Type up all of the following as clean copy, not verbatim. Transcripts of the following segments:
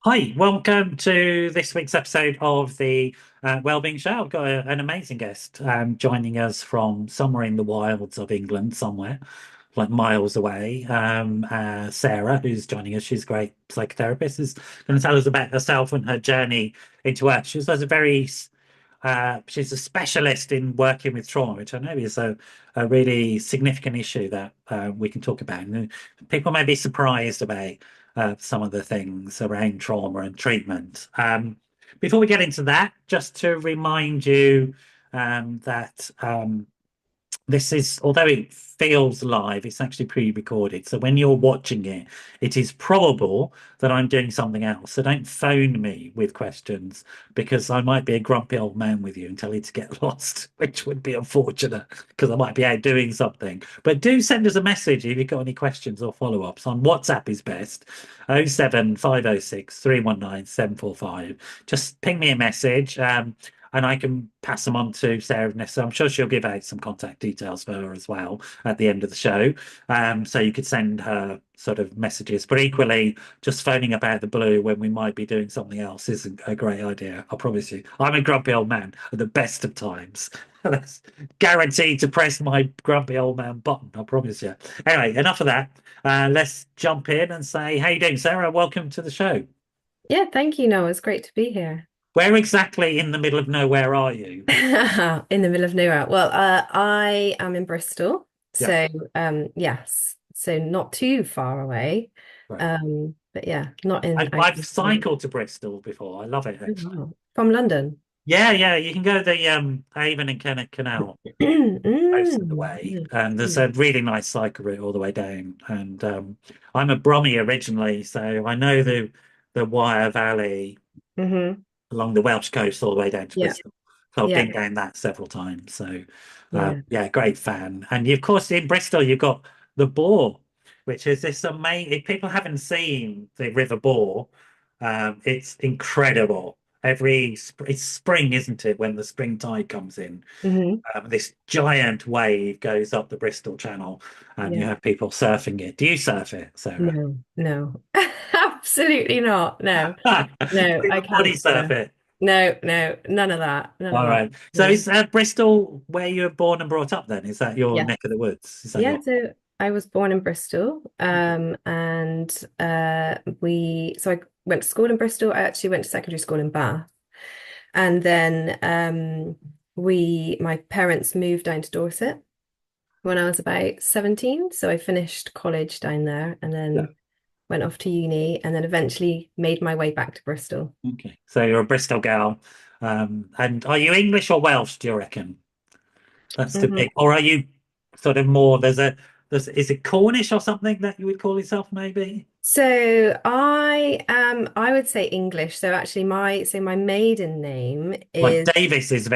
Hi, welcome to this week's episode of the Wellbeing Show. I've got an amazing guest joining us from somewhere in the wilds of England, somewhere like miles away. Sarah, who's joining us, she's a great psychotherapist, is going to tell us about herself and her journey into work. She's a specialist in working with trauma, which I know is a really significant issue that we can talk about. And people may be surprised about some of the things around trauma and treatment. Before we get into that, just to remind you that this is, although it feels live, it's actually pre-recorded. So when you're watching it, it is probable that I'm doing something else. So don't phone me with questions because I might be a grumpy old man with you and tell you to get lost, which would be unfortunate because I might be out doing something. But do send us a message if you've got any questions or follow-ups. On WhatsApp is best, 07506 319 745. Just ping me a message. And I can pass them on to Sarah if necessary. I'm sure she'll give out some contact details for her as well at the end of the show. So you could send her sort of messages, but equally, just phoning about the blue when we might be doing something else isn't a great idea. I promise you. I'm a grumpy old man at the best of times. That's guaranteed to press my grumpy old man button. I promise you. Anyway, enough of that. Let's jump in and say, how you doing, Sarah? Welcome to the show. Yeah, thank you, Noah. It's great to be here. Where exactly in the middle of nowhere are you? In the middle of nowhere. Well, I am in Bristol, Yeah. so yes, so not too far away. Right. But yeah, not in I've actually cycled to Bristol before. I love it actually. from London. Yeah, yeah. You can go the Avon and Kennet Canal most of the way, and there's a Mm. really nice cycle route all the way down. And I'm a Brummie originally, so I know the Wyre Valley Hmm. along the Welsh coast all the way down to Yeah, Bristol. So I've yeah, been down that several times. So yeah. yeah, great fan. And of course in Bristol you've got the Bore, which is this amazing. If people haven't seen the River Bore, it's incredible. It's spring, isn't it, when the spring tide comes in? Hmm. This giant wave goes up the Bristol Channel, and you Yeah. have people surfing it. Do you surf it, Sarah? No, no. Absolutely not. No, Do no, you I body can't surf swim. it? No, no, none of that. None of All that. right. So No. is Bristol where you were born and brought up then? Is that your Yeah. neck of the woods? Is that Yeah, your so I was born in Bristol, Okay. and I went to school in Bristol. I actually went to secondary school in Bath, and then my parents moved down to Dorset when I was about 17. So I finished college down there, and Yeah. then went off to uni, and then eventually made my way back to Bristol. Okay. So you're a Bristol gal. And are you English or Welsh, do you reckon? That's too Mhm. big. Or are you sort of more, is it Cornish or something that you would call yourself maybe? So I would say English. So actually my maiden name Like is Davis is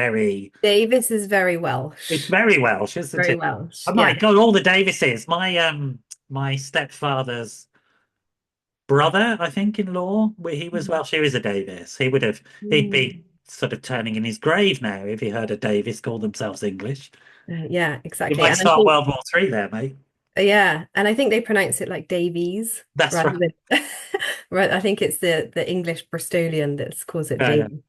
Davis is very it's Welsh. very Welsh, isn't Very it? Welsh. Oh my Yeah. God, all the Davises. My stepfather's brother, I think, in law, where he was Welsh, he was a Davis. He'd be Mm. sort of turning in his grave now if he heard a Davis call themselves English. Yeah, You exactly. might And I start think World War Three there, mate. yeah, and I think they pronounce it like Davies That's rather right. than right. I think it's the English Bristolian that calls it Yeah, yeah, Davies.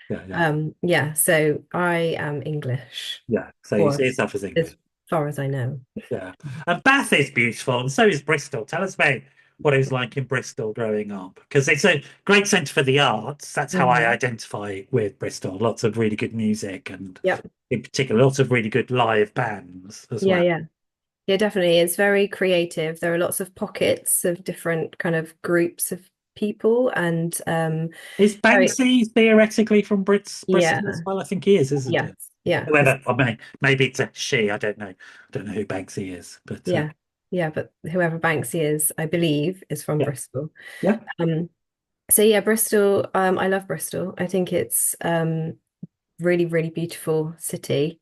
yeah, yeah. Yeah, so I am English, Yeah. So you or see yourself as as English. far as I know. Yeah. And Bath is beautiful, and so is Bristol. Tell us about what it was like in Bristol growing up, because it's a great centre for the arts. That's how I Hmm. identify with Bristol. Lots of really good music, and Yep. in particular, lots of really good live bands as Yeah, well. yeah. Yeah, definitely. It's very creative. There are lots of pockets of different kind of groups of people and Is very Banksy theoretically from yeah, Bristol as well? I think he is, isn't yes. it? Yeah. Whoever, maybe it's a she. I don't know. I don't know who Banksy is, but Yeah. Yeah, but whoever Banksy is, I believe, is from yeah, Bristol. yeah. Um, so yeah, Bristol, I love Bristol. I think it's really, really beautiful city.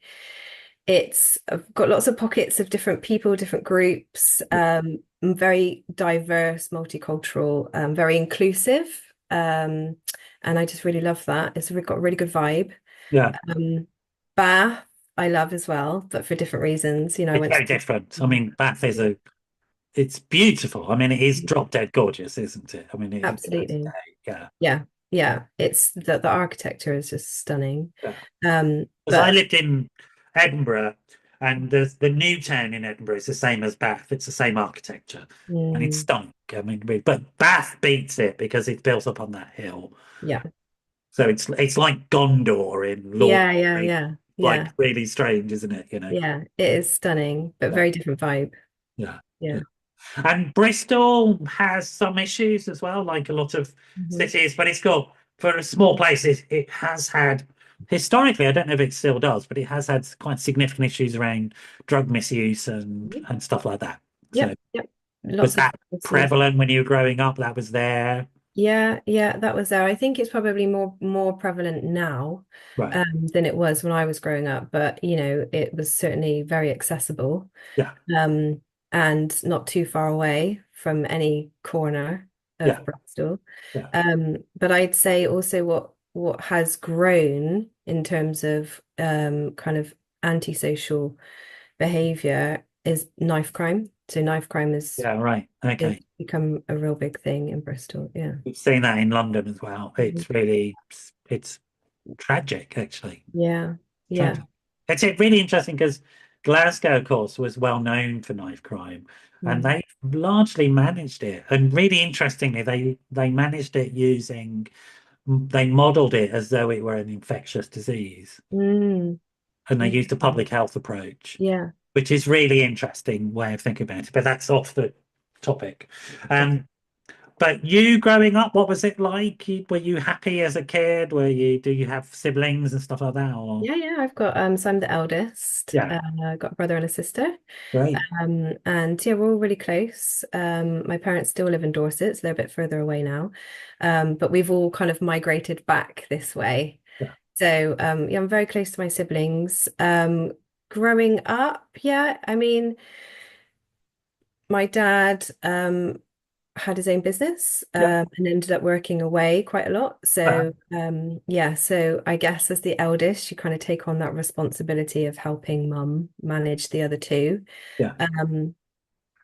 It's got lots of pockets of different people, different groups, very diverse, multicultural, very inclusive. Um, and I just really love that. Got a really good vibe. Yeah. Um, Bath, I love as well, but for different reasons. You know, I It's went very to different. I mean, Bath is it's beautiful. I mean, it is drop dead gorgeous, isn't it? I mean, it, absolutely. Yeah, Yeah, yeah. It's the architecture is just stunning. yeah. Because I But lived in Edinburgh, and the new town in Edinburgh is the same as Bath. It's the same architecture, and it's mm, stunk. I mean, but Bath beats it because it's built up on that hill. yeah, So it's like Gondor in Lord of yeah, the yeah, Rings. yeah, Like yeah, really strange, isn't it? You know? yeah. It is stunning, but Yeah, very different vibe. yeah, yeah. Yeah. And Bristol has some issues as well, like a lot of Hmm. cities, but it's got, for a small place, it has had, historically, I don't know if it still does, but it has had quite significant issues around drug misuse and stuff like that. So Yep, yep. was Lots of that misuse. prevalent when you were growing up? That was there? Yeah, yeah, that was there. I think it's probably more prevalent now Right. than it was when I was growing up, but it was certainly very accessible Yeah. um, and not too far away from any corner Yeah. of Bristol. Yeah. But I'd say also what has grown in terms of kind of antisocial behavior is knife crime. So knife crime Yeah. Right. is Okay. become a real big thing in Bristol. Yeah. We've seen that in London as well. Mhm. It's really, it's tragic, actually. Yeah. Yeah. Tragic. It's really interesting because Glasgow, of course, was well known for knife crime, and Mm. they largely managed it. And really interestingly, they managed it using, they modeled it as though it were an infectious disease, Mm. and they used a Interesting. public health approach, Yeah. which is really interesting way of thinking about it. But that's off the topic. Okay. Um, but you growing up, what was it like? Were you happy as a kid? Do you have siblings and stuff like that? Or Yeah, yeah. I've got so I'm the eldest. yeah, I've got a brother and a sister. great. And yeah, we're all really close. My parents still live in Dorset, so they're a bit further away now. But we've all kind of migrated back this way. Yeah, So yeah, I'm very close to my siblings. Growing up, yeah, I mean, my dad had his own business yeah, and ended up working away quite a lot. uh, So yeah, so I guess as the eldest, you kind of take on that responsibility of helping mum manage the other two. yeah, Um,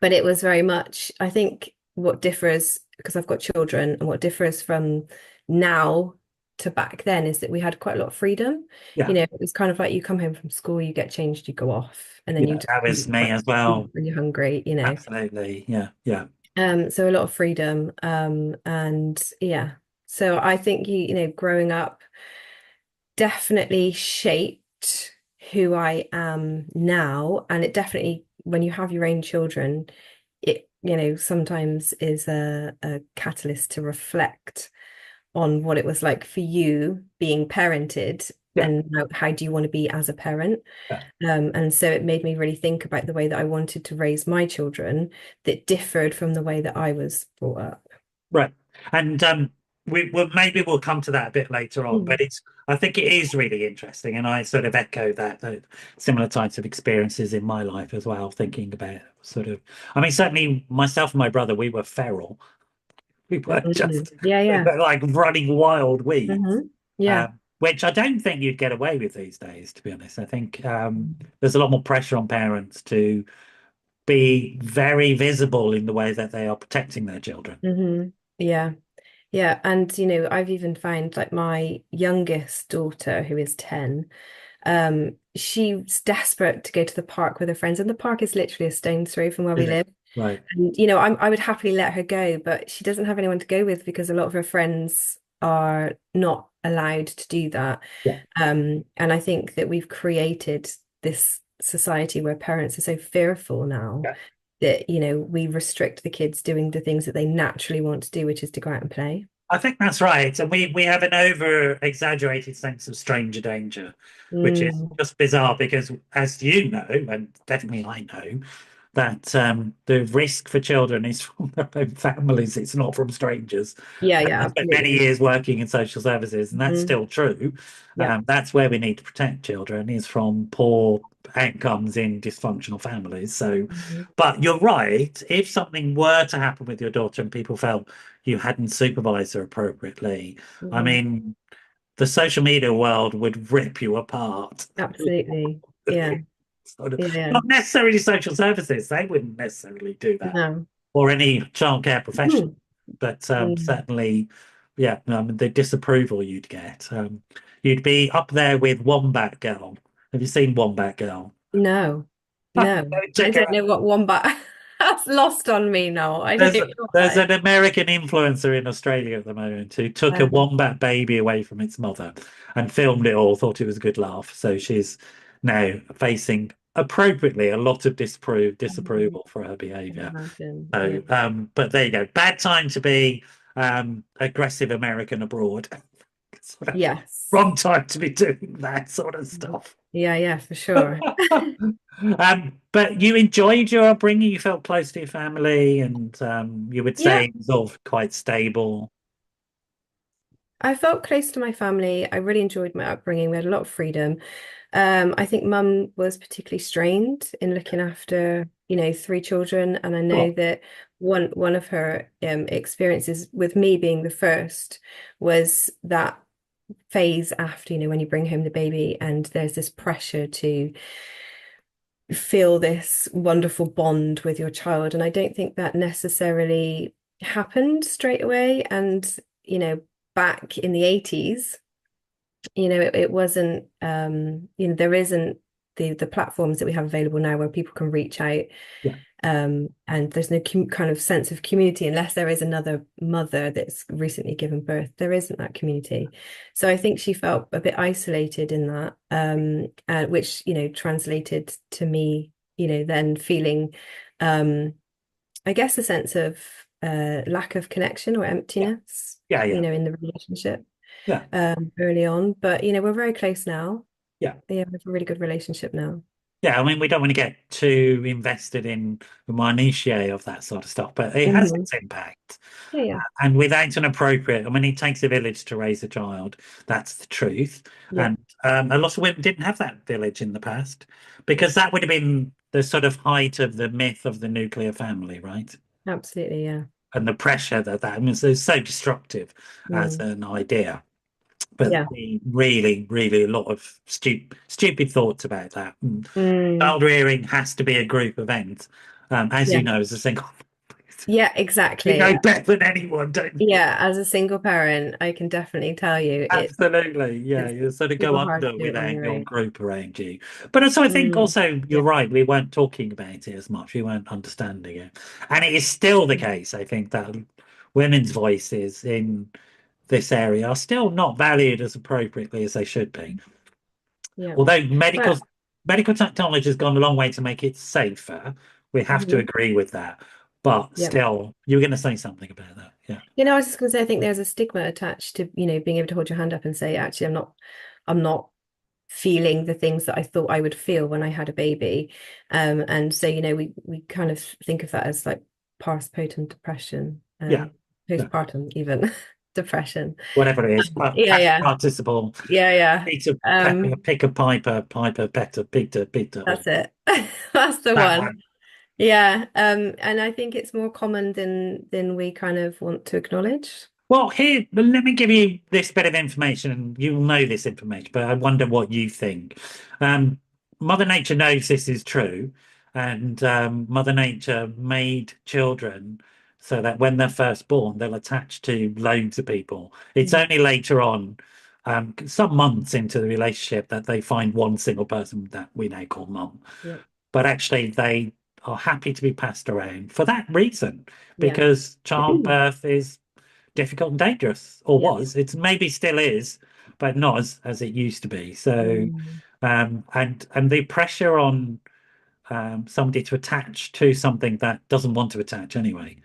but it was very much, I think what differs, because I've got children, and what differs from now to back then is that we had quite a lot of freedom. yeah, It was kind of like you come home from school, you get changed, you go off, and then you yeah. just That was eat me as well. when you're hungry. Absolutely. Yeah, yeah, So a lot of freedom. And yeah. So I think growing up definitely shaped who I am now. And it definitely, when you have your own children, it, sometimes is a catalyst to reflect on what it was like for you being parented yeah, and how do you want to be as a parent. yeah. And so it made me really think about the way that I wanted to raise my children that differed from the way that I was brought up. Right. And maybe we'll come to that a bit later on, Mm. but I think it is really interesting, and I sort of echo that similar types of experiences in my life as well, thinking about sort of, I mean, certainly myself and my brother, we were feral. We were Mhm. just Yeah, we yeah. were like running wild weeds. Yeah. Which I don't think you'd get away with these days, to be honest. I think there's a lot more pressure on parents to be very visible in the way that they are protecting their children. Hmm. Yeah. Yeah. And I've even found like my youngest daughter, who is 10, she's desperate to go to the park with her friends, and the park is literally a stone's throw from where we Is it? live. Right. And I would happily let her go, but she doesn't have anyone to go with because a lot of her friends are not allowed to do that. Yeah. And I think that we've created this society where parents are so fearful now Yeah. that, we restrict the kids doing the things that they naturally want to do, which is to go out and play. I think that's right. And we have an over exaggerated sense of stranger danger, which is Mm, just bizarre because, as you know, and definitely I know, that the risk for children is from their own families. It's not from strangers. yeah, yeah, I spent many absolutely. years working in social services, and that's Hmm. still true. Yeah. That's where we need to protect children is from poor outcomes in dysfunctional families. So, Mhm. but you're right. If something were to happen with your daughter and people felt you hadn't supervised her appropriately, I Hmm. mean, the social media world would rip you apart. Absolutely. Yeah. Sort of, Yeah. not necessarily social services, they wouldn't necessarily do that, No. or any childcare professional, Hmm. but Mm. certainly. yeah, the disapproval you'd get. You'd be up there with Wombat Girl. Have you seen Wombat Girl? No, no. I Check it don't out. know what wombat that's lost on me now. I don't There's know what there's that an American influencer in Australia at the moment who took a is. wombat baby away from its mother and filmed it all, thought it was a good laugh. So she's now facing appropriately a lot of disapproval for her Can behavior. imagine. Yeah. So, but there you go. Bad time to be aggressive American abroad. Sort of Yes. wrong time to be doing that sort of stuff. Yeah, yeah, for sure. But you enjoyed your upbringing. You felt close to your family, and you would Yeah, say it was all quite stable. I felt close to my family. I really enjoyed my upbringing. We had a lot of freedom. I think mum was particularly strained in looking after, three children, and I know Sure. that one of her experiences with me being the first was that phase after, when you bring home the baby and there's this pressure to feel this wonderful bond with your child. And I don't think that necessarily happened straight away. And, back in the 80s, it wasn't, there isn't the platforms that we have available now where people can reach out. Yeah. And there's no kind of sense of community unless there is another mother that's recently given birth. There isn't that community. So I think she felt a bit isolated in that, which, translated to me, then feeling, I guess, a sense of lack of connection or Yeah. emptiness, Yeah. Yeah. in the relationship Yeah. early on. But, we're very close now. Yeah. Yeah, we have a really good relationship now. Yeah. I mean, we don't want to get too invested in the minutiae of that sort of stuff, but it has Hmm. its impact. Yeah, yeah, And without an appropriate, I mean, it takes a village to raise a child. That's the truth. yeah, And a lot of women didn't have that village in the past because that would have been the sort of height of the myth of the nuclear family, right? absolutely. Yeah. And the pressure I mean, it's so destructive as Mm. an idea. But Yeah. really, really a lot of stupid thoughts about that. And Mm. child rearing has to be a group event. As you Yeah. know, as a single, Yeah, you exactly. know better than anyone, don't you? Yeah, as a single parent, I can definitely tell you Absolutely. Yeah, it's you sort of go super hard under to do it on without your your own. group around you. But also, I think Mm. also you're Yeah. right, we weren't talking about it as much. We weren't understanding it. And it is still the case, I think, that women's voices in this area are still not valued as appropriately as they should be. Yeah. Although But medical technology has gone a long way to make it safer, we have to mhm, agree with that. But yeah. still, you were going to say something about that. Yeah. I was just gonna say I think there's a stigma attached to, being able to hold your hand up and say, actually, I'm not feeling the things that I thought I would feel when I had a baby. And so, we kind of think of that as like postpartum depression, Yeah. Yeah. postpartum even depression. Whatever it is, Yeah, past yeah. participle, Yeah, yeah. Peter Pepper, Um, pick a piper, piper, petter, Peter, Peter, or that's it. That's the that one. one. Yeah. And I think it's more common than we kind of want to acknowledge. Well, here, let me give you this bit of information, and you'll know this information, but I wonder what you think. Um, Mother Nature knows this is true, and Mother Nature made children so that when they're first born, they'll attach to loads of people. It's Mhm. only later on, some months into the relationship, that they find one single person that we now call mum. Yeah. But actually, they are happy to be passed around for that reason, Yeah. because childbirth is difficult and dangerous, or Yeah. was. It's maybe still is, but not as it used to be. So, Mm. and the pressure on somebody to attach to something that doesn't want to attach anyway,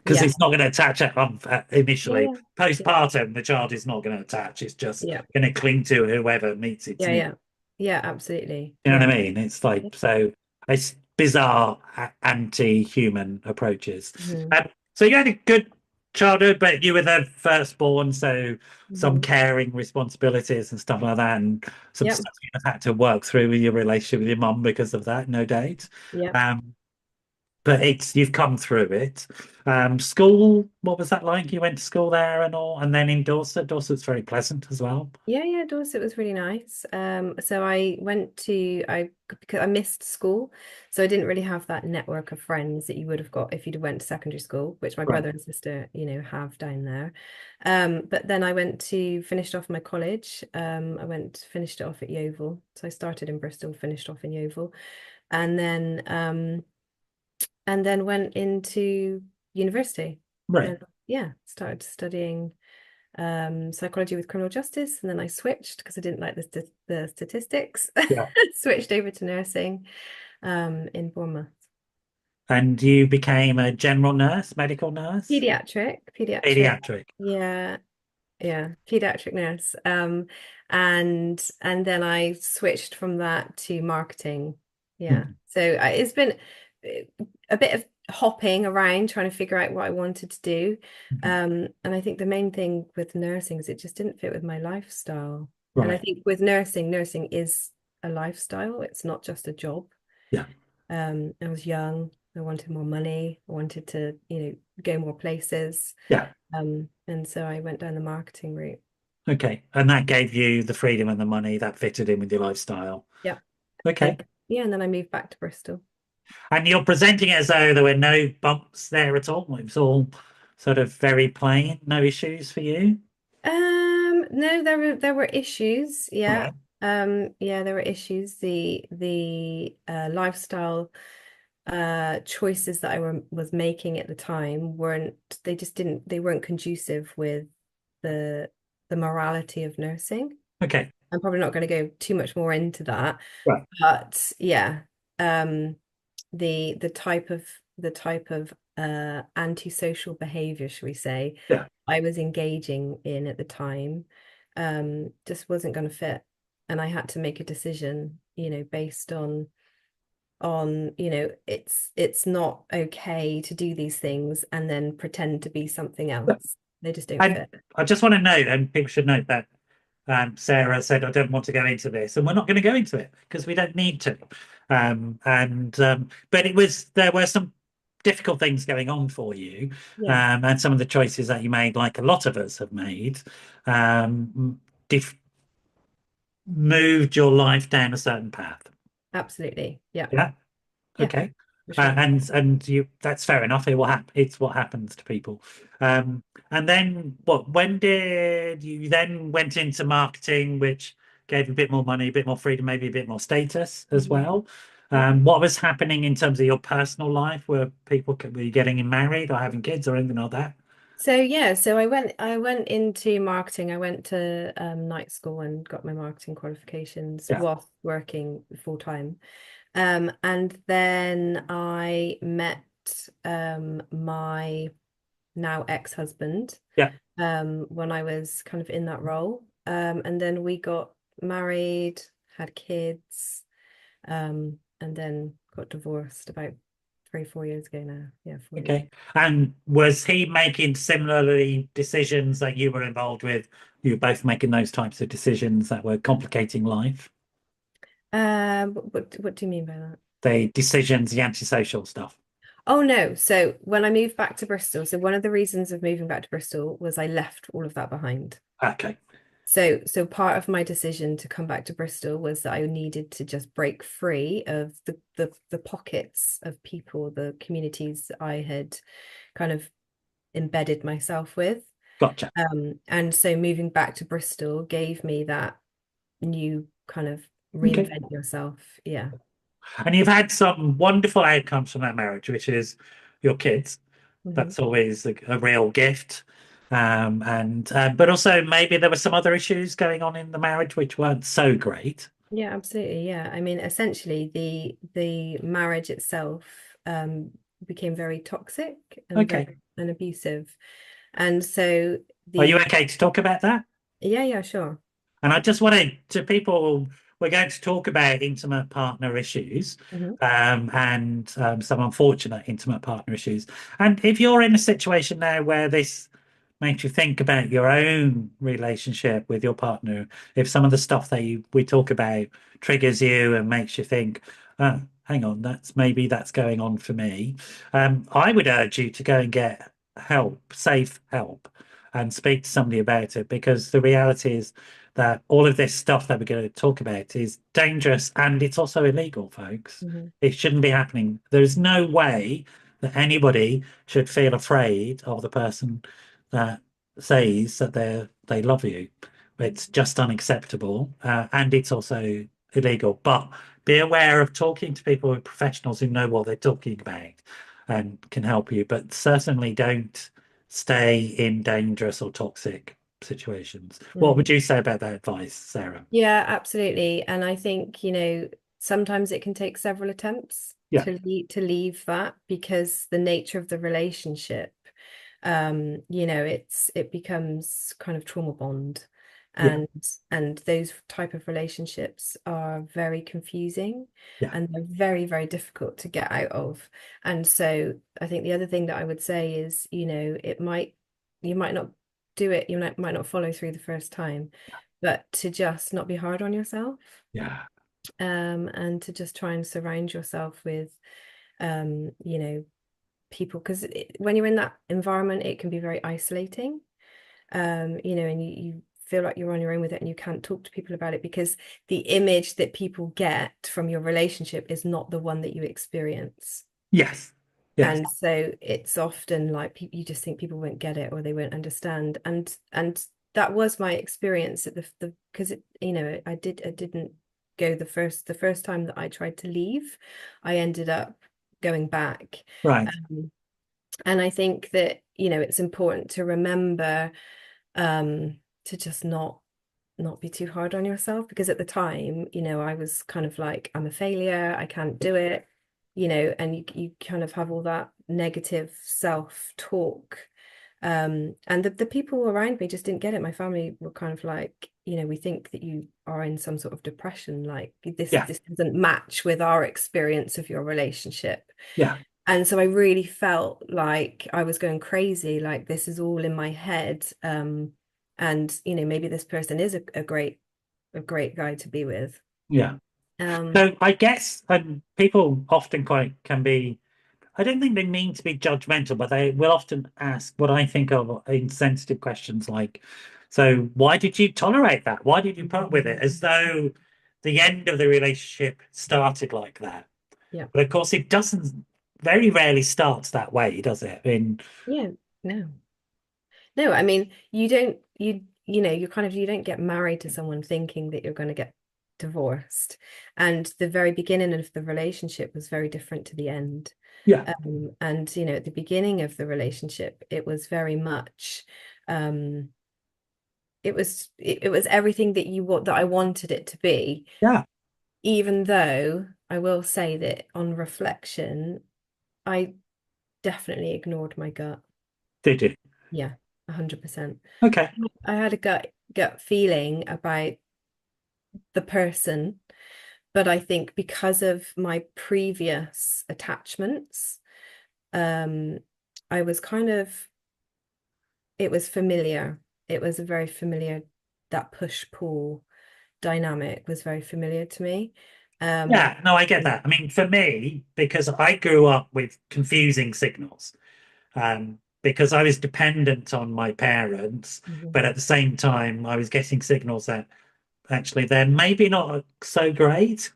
because Yeah. it's not going to attach Yeah. initially. Yeah. Yeah. Postpartum, the child is not going to attach. It's just Yeah. going to cling to whoever meets its Yeah. need. Yeah. Yeah. Absolutely. You know Yeah. what I mean? It's Yeah. like, so it's bizarre anti-human approaches. Hmm. So you had a good childhood, but you were the firstborn, so some Hmm. caring responsibilities and stuff like that, and some Yeah. stuff you have had to work through with your relationship with your mum because of that, no doubt. Yeah. Um, but it's you've come through it. School, what was that like? You went to school there and all, and then in Dorset. Dorset's very pleasant as well. Yeah, yeah, Dorset was really nice. So I went to because I missed school, so I didn't really have that network of friends that you would have got if you'd went to secondary school, which my Right. brother and sister, have down there. But then I went to finished off my college. I went finished it off at Yeovil. So I started in Bristol, finished off in Yeovil, and then went into university, Right. and yeah, started studying psychology with criminal justice, and then I switched because I didn't like the statistics. Yeah. Switched over to nursing in Bournemouth. And you became a general nurse, medical nurse, Pediatric, pediatric. yeah, yeah, pediatric nurse. And then I switched from that to marketing. Yeah, Mhm. so it's been a bit of hopping around trying to figure out what I wanted to do. Mhm. And I think the main thing with nursing is it just didn't fit with my lifestyle. And I Right. think with nursing is a lifestyle. It's not just a job. Yeah. I was young. I wanted more money. I wanted to, go more places. Yeah. And so I went down the marketing route. Okay. And that gave you the freedom and the money that fitted in with your lifestyle. Yeah. Okay. And yeah, and then I moved back to Bristol. And you're presenting it as though there were no bumps there at all. It was all sort of very plain, no issues for you. No, there were issues. Yeah. Right. Yeah, there were issues. The lifestyle choices that was making at the time they weren't conducive with the the morality of nursing. Okay. I'm probably not going to go too much more into that, Right. but yeah, um, the type of antisocial behavior, shall we say, Yeah. I was engaging in at the time, just wasn't going to fit, and I had to make a decision, based on it's not okay to do these things and then pretend to be something else. They just don't And fit. I just want to note, and people should note that Sarah said, I don't want to go into this, and we're not going to go into it because we don't need to. But there were some difficult things going on for you, Yeah, and some of the choices that you made, like a lot of us have made, dif moved your life down a certain path. absolutely. Yeah, Yeah. yeah, Okay. for sure. And you that's fair enough. It's what happens to people. Um, and then when did you then went into marketing, which gave a bit more money, a bit more freedom, maybe a bit more status as Mhm. well? Yeah. What was happening in terms of your personal life? Were you getting married or having kids or anything like that? So yeah, so I went into marketing. I went to night school and got my marketing qualifications Yeah. whilst working full time. And then I met my now ex-husband Yeah. when I was kind of in that role. And then we got married, had kids, and then got divorced about 3, 4 years ago now. Yeah, 4 years. Okay. And was he making similarly decisions that you were involved with? You were both making those types of decisions that were complicating life? What do you mean by that? The decisions, the antisocial stuff. Oh no. So when I moved back to Bristol, so one of the reasons of moving back to Bristol was I left all of that behind. Okay. So part of my decision to come back to Bristol was that I needed to just break free of the pockets of people, the communities I had kind of embedded myself with. Gotcha. And so moving back to Bristol gave me that new kind of Okay. reinvent yourself. Yeah. And you've had some wonderful outcomes from that marriage, which is your kids. Mhm. That's always a real gift. And but also maybe there were some other issues going on in the marriage which weren't so great. Yeah, absolutely. Yeah. I mean, essentially the marriage itself became very toxic and Okay. very and abusive. And so Are you the okay to talk about that? yeah, yeah, sure. And I just wanted to people, we're going to talk about intimate partner issues, Hmm. and some unfortunate intimate partner issues. And if you're in a situation now where this makes you think about your own relationship with your partner, if some of the stuff that we talk about triggers you and makes you think, oh, hang on, that's going on for me. I would urge you to go and get help, safe help, and speak to somebody about it, because the reality is that all of this stuff that we're going to talk about is dangerous and it's also illegal, folks. Mhm. It shouldn't be happening. There's no way that anybody should feel afraid of the person that says that they love you. It's just unacceptable, and it's also illegal. But be aware of talking to people, who professionals who know what they're talking about and can help you. But certainly don't stay in dangerous or toxic situations. What Mm. would you say about that advice, Sarah? Yeah, absolutely. And I think, sometimes it can take several attempts Yeah, to leave that, because the nature of the relationship, it becomes kind of trauma bond. yeah, And those type of relationships are very confusing, yeah, and they're very, very difficult to get out of. And so I think the other thing that I would say is, you might not do it, might not follow through the first time, but to just not be hard on yourself, yeah, and to just try and surround yourself with, people, because when you're in that environment, it can be very isolating, and you feel like you're on your own with it, and you can't talk to people about it, because the image that people get from your relationship is not the one that you experience. yes, yes, And so it's often like you just think people won't get it, or they won't understand. And that was my experience at the because I didn't go the first time that I tried to leave. I ended up going back. right, Um, and I think that, it's important to remember, to just not be too hard on yourself, because at the time, I was kind of like, I'm a failure, I can't do it, and you kind of have all that negative self-talk. And the people around me just didn't get it. My family were kind of like, we think that you are in some sort of depression, like this yeah, this doesn't match with our experience of your relationship. yeah, And so I really felt like I was going crazy, like this is all in my head. And maybe this person is a great guy to be with. yeah. Um, So I guess people often quite can be, I don't think they mean to be judgmental, but they will often ask what I think of insensitive questions like, so why did you tolerate that? Why did you put up with it? As though the end of the relationship started like that. yeah, But of course, it doesn't, very rarely starts that way, does it? yeah, no. No, I mean, you don't get married to someone thinking that you're going to get divorced. And the very beginning of the relationship was very different to the end. Yeah, And at the beginning of the relationship, it was very much, um, it was everything that I wanted it to be, yeah, even though I will say that on reflection, I definitely ignored my gut. did you? Yeah, 100%. Okay. I had a gut feeling about the person, but I think because of my previous attachments, um, I was kind of it was familiar. It was a very familiar, that push-pull dynamic was very familiar to me. Um, Yeah, no, I get and- that. I mean, for me, because I grew up with confusing signals, because I was dependent on my parents, Mhm. but at the same time, I was getting signals that actually they're maybe not so great.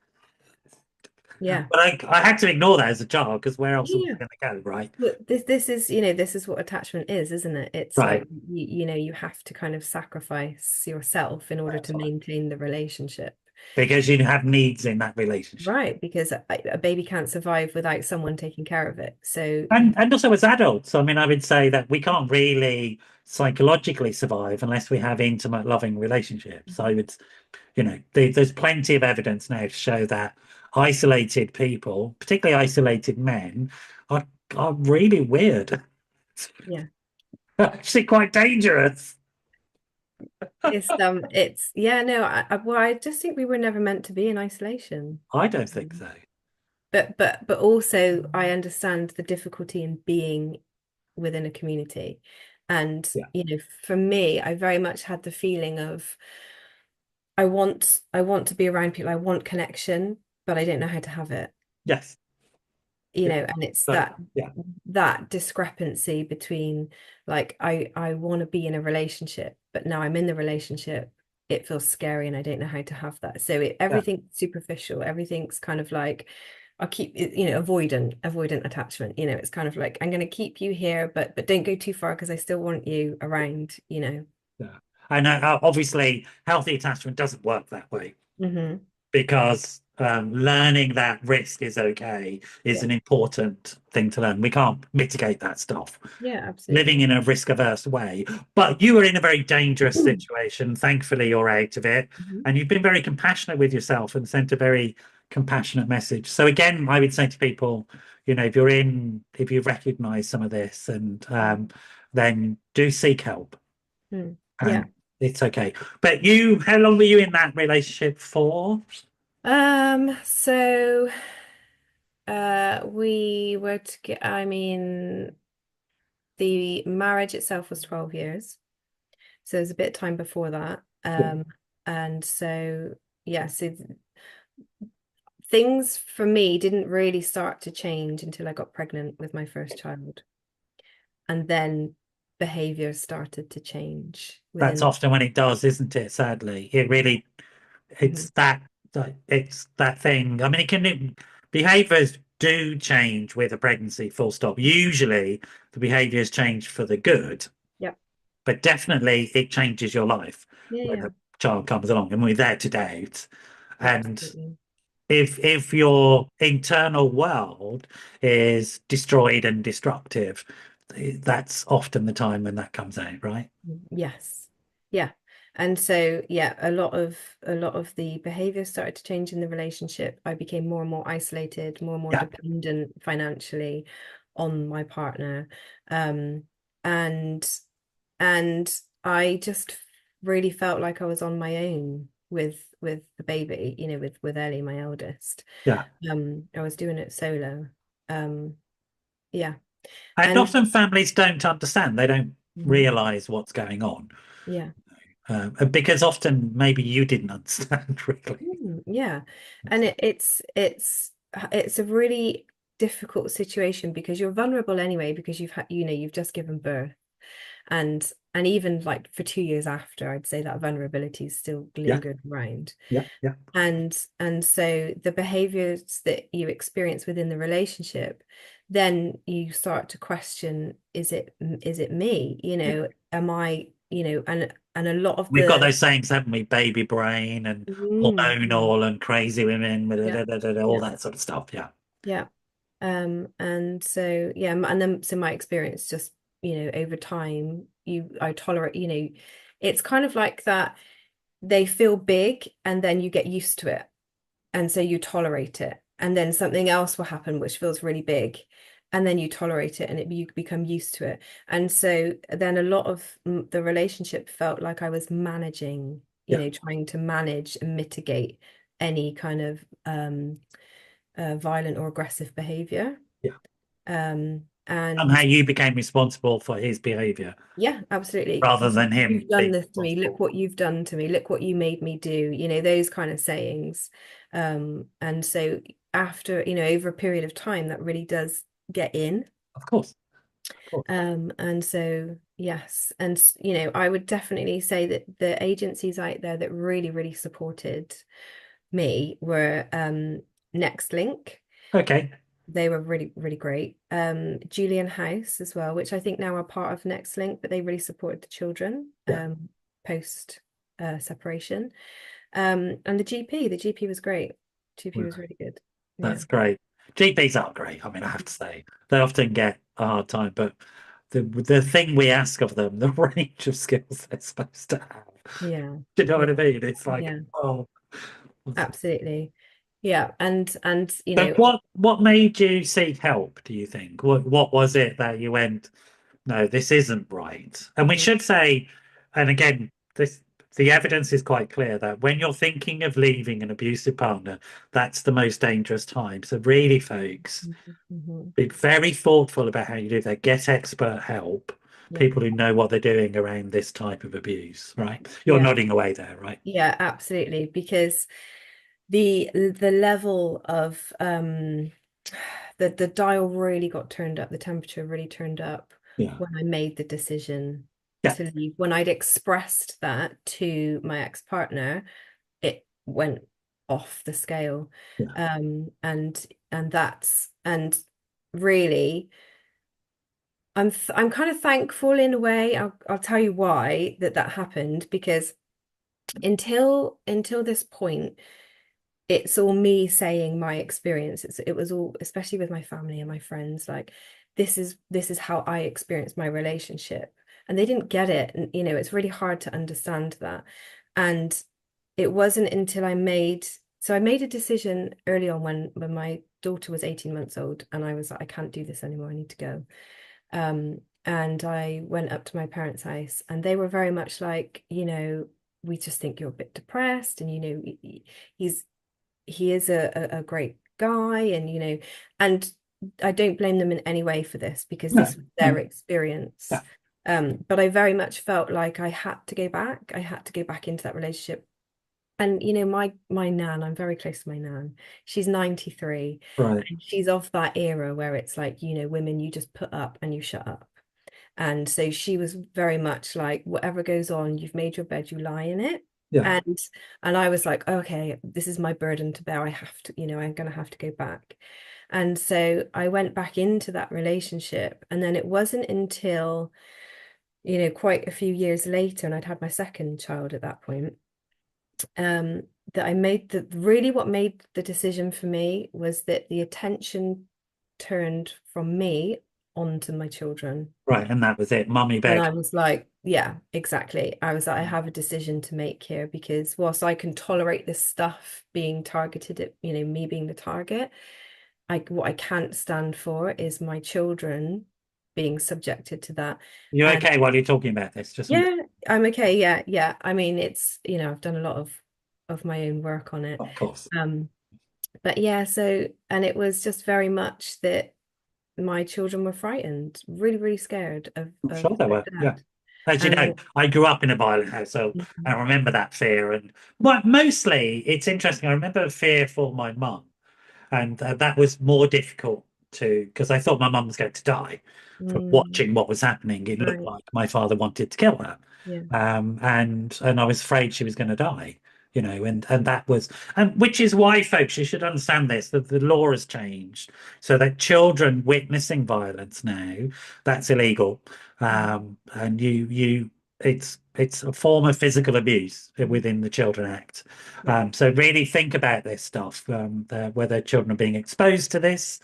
Yeah. But I had to ignore that as a child, because where else was Yeah. I going to go, right? But this is what attachment is, isn't it? It's Right. like you have to kind of sacrifice yourself in order That's to right. maintain the relationship. Because you have needs in that relationship. Right, because a baby can't survive without someone taking care of it. So And also as adults, I mean, I would say that we can't really psychologically survive unless we have intimate, loving relationships. I would, there's plenty of evidence now to show that isolated people, particularly isolated men, are are really weird. yeah, Actually, quite dangerous. it's yeah, no, well, I just think we were never meant to be in isolation. I don't think Um, so. but also I understand the difficulty in being within a community. And Yeah, for me, I very much had the feeling of I want to be around people, I want connection, but I don't know how to have it. Yes. You Yeah. know, and it's But that yeah. that discrepancy between like I want to be in a relationship, but now I'm in the relationship, it feels scary and I don't know how to have that. So Yeah. everything's superficial, everything's kind of like I keep it, avoidant attachment. You know, it's kind of like I'm going to keep you here, but don't go too far because I still want you around. You know. Yeah. And obviously, healthy attachment doesn't work that way Hmm. because learning that risk is okay is Yeah. an important thing to learn. We can't mitigate that stuff Yeah. living Absolutely. in a risk averse way. But you were in a very dangerous situation. Thankfully, you're out of it. Mhm. And you've been very compassionate with yourself and sent a very compassionate message. So, again, I would say to people, if you recognize some of this, and then do seek help. Mm. Yeah. And it's okay. But how long were you in that relationship for? So we were to get, I mean, the marriage itself was 12 years. So there's a bit of time before that. Yeah. And so yeah, so things for me didn't really start to change until I got pregnant with my first child. And then behavior started to change That's within. often when it does, isn't it? Sadly, it really, Mhm. it's that thing. I mean, behaviors do change with a pregnancy, full stop. Usually the behaviors change for the good, Yep. but definitely it changes your life Yeah, when yeah, a child comes along, and we're there to date. And absolutely. if your internal world is destroyed and destructive, that's often the time when that comes out, right? Yes. Yeah. And so yeah, a lot of the behavior started to change in the relationship. I became more and more isolated, more and more Yeah, dependent financially on my partner. Um and and I just really felt like I was on my own with the baby, with Ellie, my eldest. yeah. I was doing it solo. Um yeah. And And often families don't understand, they don't mhm, realize what's going on. yeah. Because often maybe you didn't understand really. Yeah. And it's a really difficult situation because you're vulnerable anyway because you've just given birth and even like for 2 years after I'd say that vulnerability is still Yeah, lingered around. yeah, yeah, And so the behaviors that you experience within the relationship, then you start to question, is it me? yeah. Am I, and a lot of We've got the those sayings, haven't we? Baby brain and mm, hormonal and crazy women, yeah, all yeah, that sort of stuff. Yeah, yeah. And so yeah, and then so my experience just, over time, I tolerate, it's kind of like that they feel big and then you get used to it. And so you tolerate it. And then something else will happen which feels really big. And then you tolerate it and you become used to it. And so then a lot of the relationship felt like I was managing, yeah, trying to manage and mitigate any kind of violent or aggressive behavior. yeah. Somehow And you became responsible for his behavior yeah, absolutely. rather than him You've done being this to me. Look responsible. what you've done to me. Look what you made me do. Those kind of sayings. And so after, over a period of time, that really does get in. Of course, of course. And so yes, and I would definitely say that the agencies out there that really, really supported me were Next Link. Okay. They were really, really great. Julian House as well, which I think now are part of NextLink, but they really supported the children Yeah. post separation. And the GP was great. GP was really good. Yeah. That's great. GPs are great. I mean, I have to say, they often get a hard time, but the thing we ask of them, the range of skills they're supposed to have. Yeah. Do you know Yeah. what I mean? It's like, Yeah. oh. Absolutely. Yeah. And But what made you seek help, do you think? What was it that you went, no, this isn't right? And we mhm, should say, and again, the evidence is quite clear that when you're thinking of leaving an abusive partner, that's the most dangerous time. So really, folks, mhm, mhm. be very thoughtful about how you do that. Get expert help, Yeah. people who know what they're doing around this type of abuse, right? You're Yeah. nodding away there, right? Yeah, absolutely. Because The level of the dial really got turned up, the temperature really turned up Yeah, when I made the decision yeah, to leave. When I'd expressed that to my ex-partner, it went off the scale. yeah, And really I'm kind of thankful in a way. I'll tell you why that happened, because until this point, it's all me saying my experience. It was all, especially with my family and my friends, like this is how I experienced my relationship, and they didn't get it. And it's really hard to understand that. And it wasn't until I made a decision early on when my daughter was 18 months old, and I was like, I can't do this anymore. I need to go. And I went up to my parents' house, and they were very much like, we just think you're a bit depressed, and he's he is a great guy, and and I don't blame them in any way for this, because no, this was no, their experience. yeah. But I very much felt like I had to go back. I had to go back into that relationship. And my nan, I'm very close to my nan. She's 93, Right. and she's of that era where it's like, women, you just put up and you shut up. And so she was very much like, whatever goes on, you've made your bed, you lie in it. Yeah. And I was like, okay, this is my burden to bear. I have to, I'm going to have to go back. And so I went back into that relationship. And then it wasn't until, quite a few years later, and I'd had my second child at that point, um, that I made what made the decision for me was that the attention turned from me onto my children. Right. And that was it. Mummy And bed. I was like, yeah, exactly. I was like, I have a decision to make here, because whilst I can tolerate this stuff being targeted at, me being the target, what I can't stand for is my children being subjected to that. You And okay while you're talking about this? Just want to, yeah, I'm okay. Yeah, yeah. I mean, it's, I've done a lot of my own work on it. of course. Um, but yeah, and it was just very much that my children were frightened, really, really scared I'm of sure they their were. Yeah. dad. As you And know, I grew up in a violent household. I Mhm. remember that fear. And but mostly it's interesting. I remember fear for my mum. And that was more difficult to, because I thought my mum was going to die from Mm, watching what was happening. It looked right. like my father wanted to kill her. Yeah. And I was afraid she was going to die, and that was, and which is why, folks, you should understand this, that the law has changed so that children witnessing violence now, that's illegal. Mm, And it's a form of physical abuse mm, within the Children Act. yeah. So really think about this stuff, whether children are being exposed to this.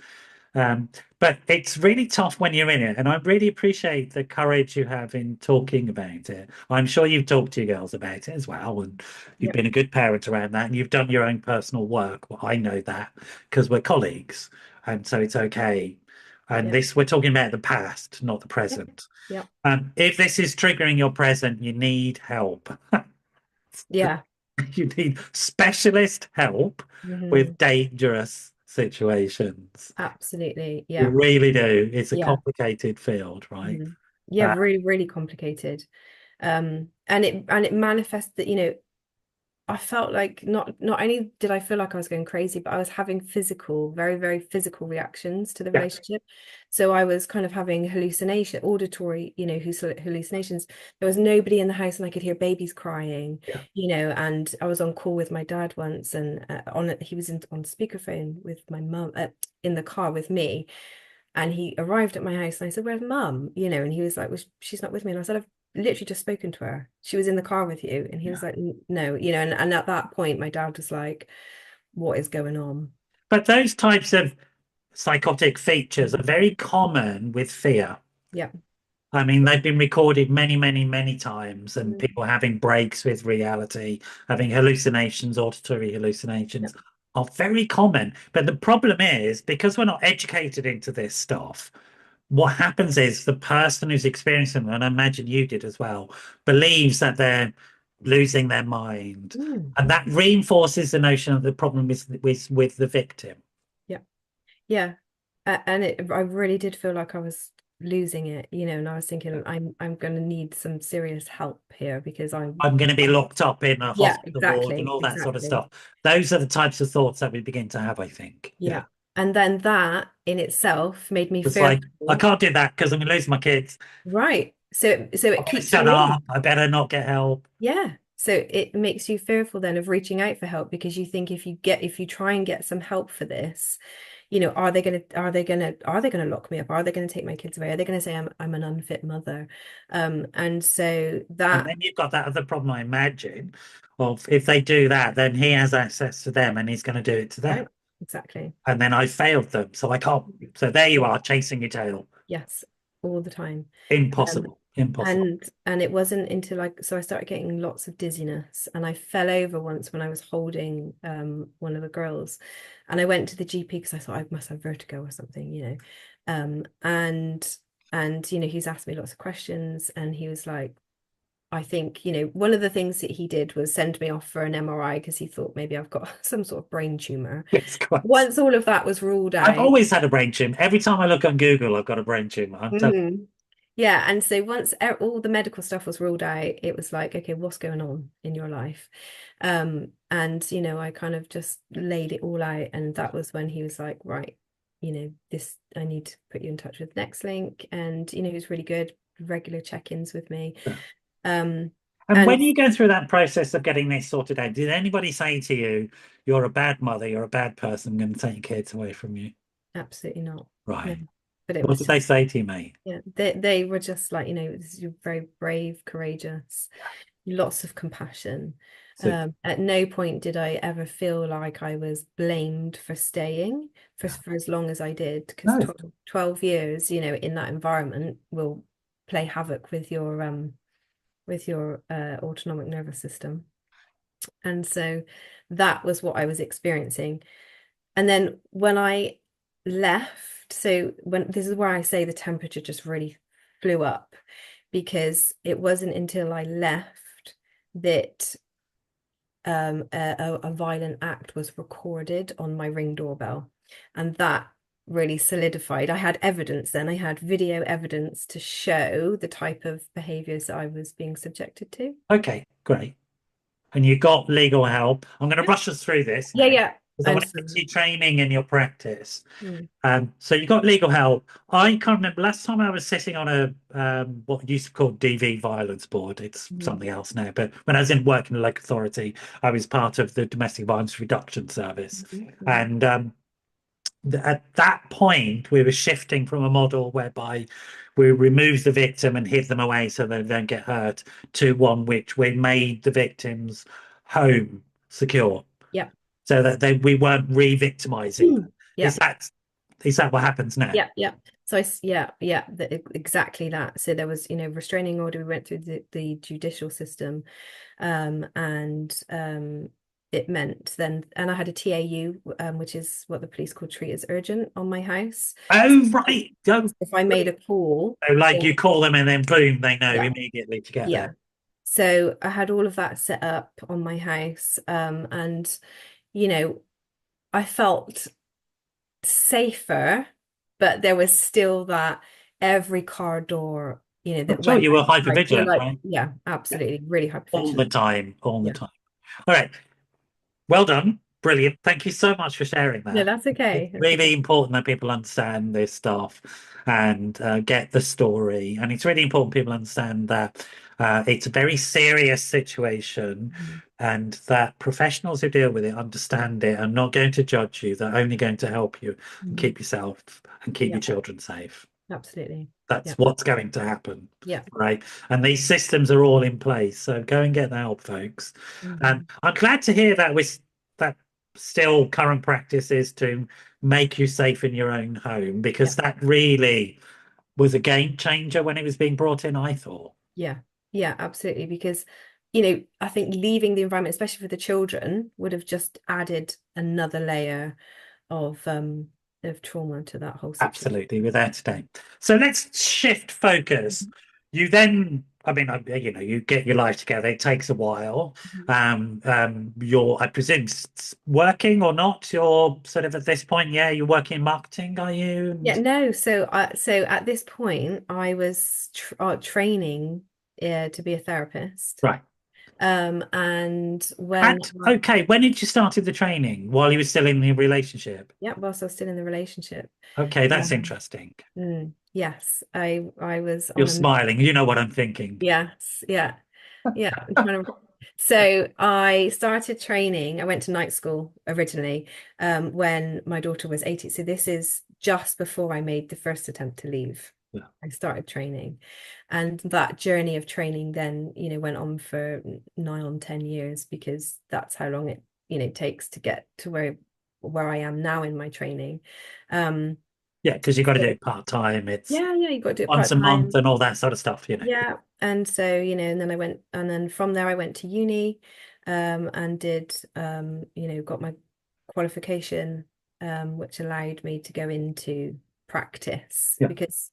Um, but it's really tough when you're in it, and I really appreciate the courage you have in talking about it. I'm sure you've talked to your girls about it as well, and you've Yep. been a good parent around that, and you've done your own personal work. Well, I know that because we're colleagues, and so it's okay. And Yep. this, we're talking about the past, not the Yep. present. Yep. If this is triggering your present, you need help. Yeah. You need specialist help Hmm. with dangerous situations. Absolutely. You Yeah. really do. It's a Yeah. complicated field, right? Hmm. Yeah. Uh, Really, really complicated. And it manifests that, I felt like not only did I feel like I was going crazy, but I was having very, very physical reactions to the yeah, relationship. So I was kind of having auditory, hallucinations. There was nobody in the house, and I could hear babies crying, yeah. and I was on call with my dad once, and he was on speakerphone with my mum, in the car with me. And he arrived at my house, and I said, "Where's mum?" And he was like, "Well, she's not with me." And I said, "I've literally just spoken to her. She was in the car with you." And he was Yeah. like, No," and at that point, my dad was like, "What is going on?" But those types of psychotic features are Mhm. very common with fear. Yeah. I mean, they've been recorded many, many, many times, and Mm. people having breaks with reality, having hallucinations, auditory Yeah. hallucinations are very common. But the problem is, because we're not educated into this stuff, what happens is the person who's experiencing them, and I imagine you did as well, believes that they're losing their mind. Mm. And that reinforces the notion of the problem is with the victim. Yeah. Yeah. And I really did feel like I was losing it, and I was thinking I'm going to need some serious help here because I'm going to be locked up in a yeah, hospital ward and exactly, all that sort of exactly. stuff. Those are the types of thoughts that we begin to have, I think. Yeah. Yeah. And then that in itself made me It's like, I fearful. can't do that because I'm going to lose my kids. Right. So I it better keeps you shut in. up. I better not get help. Yeah. So it makes you fearful then of reaching out for help because you think if you try and get some help for this, are they gonna lock me up? Are they gonna take my kids away? Are they gonna say I'm an unfit mother? And so And that then you've got that other problem, I imagine, of if they do that, then he has access to them and he's going to do it to them. right, exactly. And then I failed them, so I can't. So there you are, chasing your tail. Yes, all the time. Um, Impossible. Impossible. and it wasn't until so I started getting lots of dizziness and I fell over once when I was holding one of the girls and I went to the GP because I thought I must have vertigo or something, and he's asked me lots of questions and he was like, I think, one of the things that he did was send me off for an MRI because he thought maybe I've got some sort of brain tumor. It's quite. Once all of that was ruled I've out. always had a brain tumor. Every time I look on Google, I've got a brain tumor. Mhm. Yeah, and so once all the medical stuff was ruled out, it was like, okay, what's going on in your life? And I kind of just laid it all out, and that was when he was like, right, this I need to put you in touch with NextLink, and he was really good, regular check-ins with me. Um, And and when you go through that process of getting this sorted out, did anybody say to you, "You're a bad mother, you're a bad person, I'm going to take your kids away from you"? absolutely not. No, Right. but it What was did just they say to you, mate? yeah, they were just like, you're very brave, courageous, lots of compassion. So, At no point did I ever feel like I was blamed for staying yeah. for as long as I did, because No, 12 years, in that environment will play havoc with your autonomic nervous system. And so that was what I was experiencing. And then when I left, so when this is where I say the temperature just really flew up, because it wasn't until I left that a violent act was recorded on my Ring doorbell. And that really solidified. I had evidence then, I had video evidence to show the type of behaviors that I was being subjected to. okay, great. And you got legal help. I'm going to Yeah, rush us through this yeah, now yeah. because I I want to get to understand. your training and your practice. Mm, So you got legal help. I can't remember last time I was sitting on a what used to be called DV violence board. It's mm, something else now. But when I was in working in a local authority, I was part of the domestic violence reduction service, mm, mm, and at that point we were shifting from a model whereby we removed the victim and hid them away so they don't get hurt to one which we made the victim's home secure yeah. so that we weren't re-victimizing them. Yeah. Is that is that what happens now? Yeah, yeah. So yeah, exactly that. So there was, restraining order. We went through the judicial system, and it meant then, and I had a TAU, which is what the police call treat as urgent on my house. Oh, right. Go. If I made a call, So, like they- you call them and then boom, they know yeah, immediately to get there. yeah. So I had all of that set up on my house, and you know, I felt safer, but there was still that every car door, I'm that sure went you were hyper outside, you're vigilant, like, right? yeah, Yeah. absolutely, really hyper All the vigilant. time, all the Yeah. time. All right. Well done. Brilliant. Thank you so much for sharing No, that. that's It's okay. That's okay. really important that people understand this stuff and get the story. And it's really important people understand that it's a very serious situation Mhm. and that professionals who deal with it understand it and not going to judge you. They're only going to help you and Mhm. keep yourself and keep Yeah, your children safe. absolutely. That's Yeah. what's going to happen, Yeah. right? And these systems are all in place. So go and get the help, folks. And Mhm. I'm glad to hear that with that still current practice is to make you safe in your own home Yeah. because that really was a game changer when it was being brought in, I thought. Yeah. Yeah, absolutely. Because, I think leaving the environment, especially for the children, would have just added another layer of trauma to that whole situation. Absolutely, without a doubt. So let's shift focus. You then I mean, you get your life together. It takes a while. Mhm. You're, I presume, working or not? You're sort of at this point, yeah, you're working in marketing, are you? Yeah, And no. So at this point, I was training to be a therapist. right. And when And okay, when did you started the training? While you were still in the relationship? yeah, whilst I was still in the relationship. Okay, that's Um, interesting. yes, I was You're on a smiling. You know what I'm thinking. yes, yeah, yeah. I'm trying to. So I started training. I went to night school originally when my daughter was 18. So this is just before I made the first attempt to leave. Yeah. I started training, and that journey of training then, went on for nigh on 10 years because that's how long it, takes to get to where I am now in my training. Um, Yeah, because you've got to do so it part time. It's yeah, you got to do it once part a month time. and all that sort of stuff, Yeah. And so, and then and then from there I went to uni, and did, got my qualification, which allowed me to go into practice Yeah. because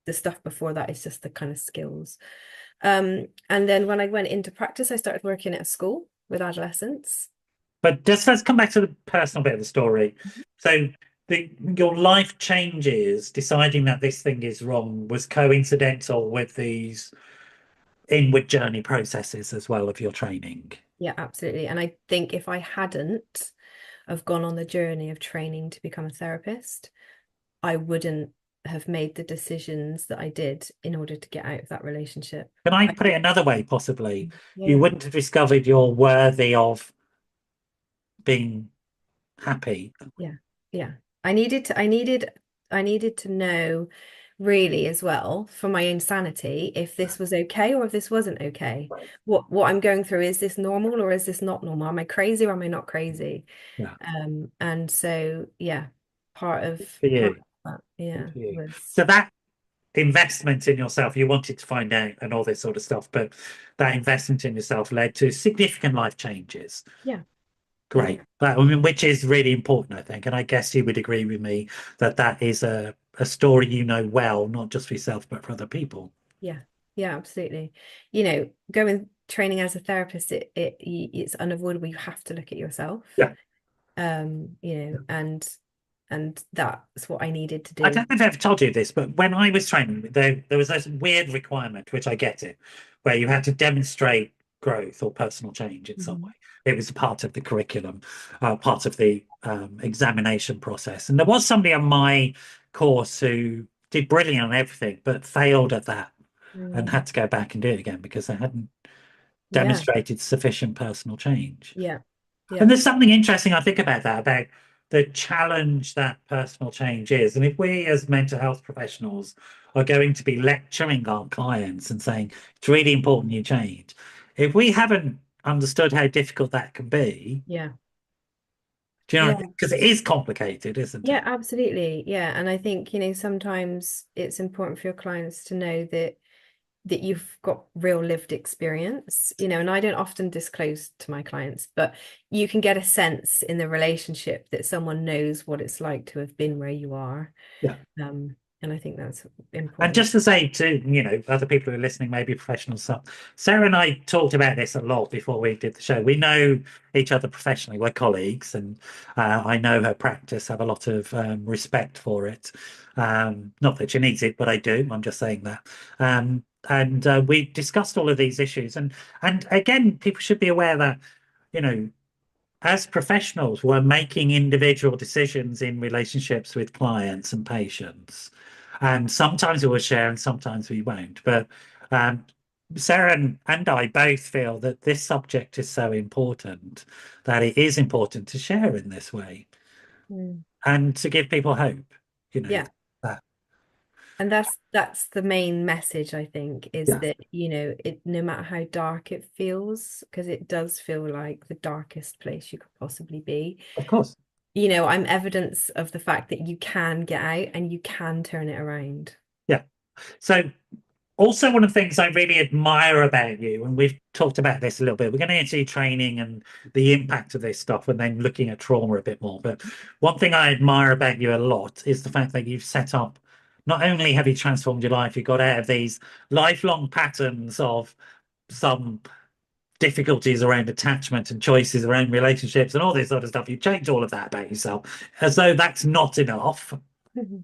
the stuff before that is just the kind of skills. And then when I went into practice, I started working at a school with adolescents. But just let's come back to the personal bit of the story. So your life changes, deciding that this thing is wrong was coincidental with these inward journey processes as well of your training. Yeah, absolutely. And I think if I hadn't have gone on the journey of training to become a therapist, I wouldn't have made the decisions that I did in order to get out of that relationship. Can I I, put it another way, possibly? You yeah, wouldn't have discovered you're worthy of being happy. yeah, yeah. I needed to know really as well for my own sanity if this was okay or if this wasn't okay. Right. What I'm going through, is this normal or is this not normal? Am I crazy or am I not crazy? Yeah. And so yeah, For part you. of that, Good yeah, for you. was So that investment in yourself, you wanted to find out and all this sort of stuff, but that investment in yourself led to significant life changes. yeah, yeah. Great. That, I mean, which is really important, I think. And I guess you would agree with me that that is a story you know well, not just for yourself, but for other people. Yeah, yeah, absolutely. Going training as a therapist, it's unavoidable. You have to look at yourself. Yeah. And that's what I needed to I do. don't know if I've ever told you this, but when I was training, there was this weird requirement, which I get it, where you had to demonstrate growth or personal change in some way. Mhm. It was a part of the curriculum, part of the examination process. And there was somebody on my course who did brilliant on everything, but failed at that and Mm. had to go back and do it again because they hadn't Yeah, demonstrated sufficient personal change. yeah, And yeah, there's something interesting I think about that, about the challenge that personal change is. And if we as mental health professionals are going to be lecturing our clients and saying it's really important you change, if we haven't understood how difficult that can be, yeah, do you know, yeah, because it is complicated, isn't yeah, it? absolutely. Yeah. And I think, sometimes it's important for your clients to know that you've got real lived experience, and I don't often disclose to my clients, but you can get a sense in the relationship that someone knows what it's like to have been where you are. Yeah. And I think that's And important. just to say to, other people who are listening, maybe professionals, so Sarah and I talked about this a lot before we did the show. We know each other professionally, we're colleagues, and I know her practice, have a lot of respect for it. Not that she needs it, but I do. I'm just saying that. And we discussed all of these issues. And again, people should be aware that, you know, as professionals, we're making individual decisions in relationships with clients and patients. And sometimes we will share and sometimes we won't. But um, Sarah and I both feel that this subject is so important that it is important to share in this way Mm. and to give people hope, Yeah. that, And that's the main message, I think, is yeah, that, it no matter how dark it feels, because it does feel like the darkest place you could possibly be, of course. I'm evidence of the fact that you can get out and you can turn it around. Yeah. So also, one of the things I really admire about you, and we've talked about this a little bit, we're going to get into training and the impact of this stuff and then looking at trauma a bit more. But one thing I admire about you a lot is the fact that you've set up not only have you transformed your life, you got out of these lifelong patterns of some difficulties around attachment and choices around relationships and all this sort of stuff. You change all of that about yourself, as though that's not enough, Mhm.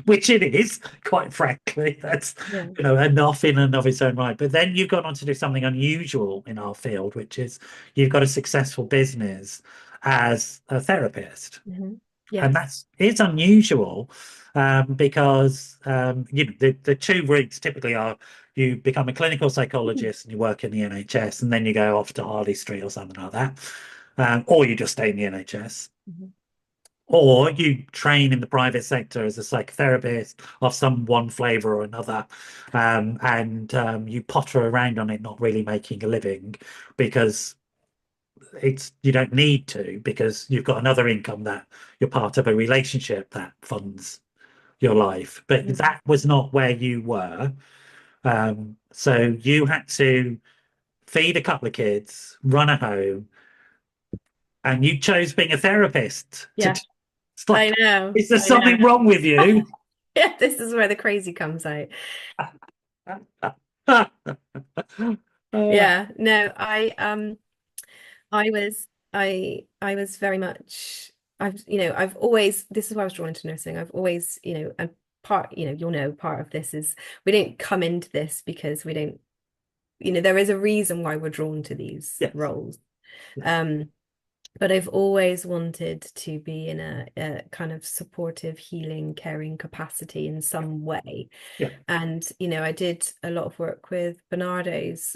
which it is, quite frankly. That's, Yeah. enough in and of its own right. But then you've gone on to do something unusual in our field, which is you've got a successful business as a therapist. Hmm. And Yes. that's it's unusual, because the two routes typically are you become a clinical psychologist and you work in the NHS, and then you go off to Harley Street or something like that, or you just stay in the NHS, Mhm. or you train in the private sector as a psychotherapist of some one flavour or another, and you potter around on it, not really making a living because it's you don't need to, because you've got another income that you're part of a relationship that funds your life. But Mhm. that was not where you were. So you had to feed a couple of kids, run a home, and you chose being a therapist. Yeah, It's I like, know. is there I know. something wrong with you? Yeah, this is where the crazy comes out. Uh, Yeah, no, I was very much I've always this is why I was drawn into nursing. I've always, and part, part of this is we don't come into this because we don't, there is a reason why we're drawn to these yes, roles. yes, Um, but I've always wanted to be in a kind of supportive, healing, caring capacity in yeah, some way. yeah. And, I did a lot of work with Bernardo's,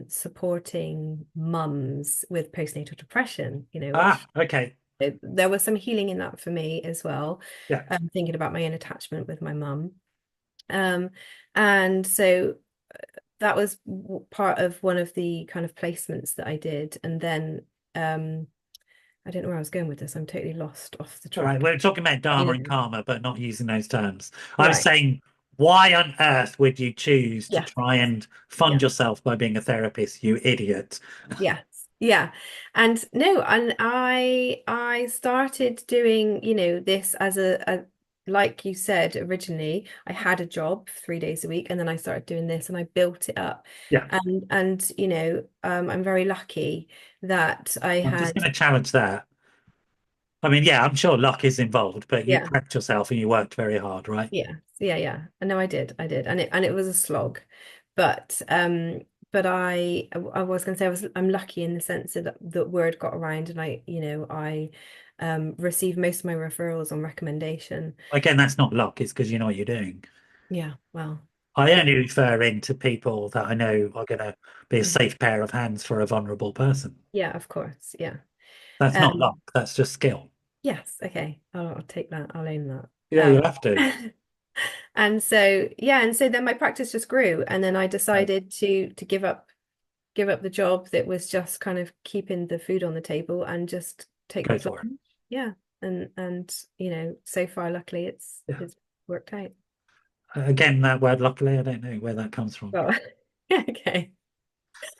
supporting mums with postnatal depression, Ah, which okay. there was some healing in that for me as well. Yeah. Thinking about my own attachment with my mum. Um, and so that was part of one of the kind of placements that I did. And then, I don't know where I was going with this. I'm totally lost off the All right, track. we're talking about Dharma and Anyway, karma, but not using those terms. I was right. saying, why on earth would you choose to Yeah. try and fund Yeah. yourself by being a therapist, you idiot? Yes. Yeah. And no, and I started doing, this as like you said originally, I had a job 3 days a week, and then I started doing this and I built it up. Yeah, And I'm very lucky that I I'm just had, going to challenge that. I mean, yeah, I'm sure luck is involved, but you yeah. prepped yourself and you worked very hard, right? Yeah, yeah, yeah. I know I did, and it was a slog, but I was going to say I'm lucky in the sense that the word got around, and I received most of my referrals on recommendation. Again, that's not luck, it's because you know what you're doing. Yeah, well, I yeah, only refer in to people that I know are going to be a mhm. safe pair of hands for a vulnerable person. Yeah, of course, yeah. That's not luck, Um, that's just skill. yes, okay, I'll take that. I'll own that. Yeah, you have to. And so yeah, and so then my practice just grew, and then I Right, decided to give up the job that was just kind of keeping the food on the table and just take the go for it. plunge. Yeah. And so far luckily Yeah. it's worked out. Again, that word, luckily, I don't know where that comes from. Well, okay.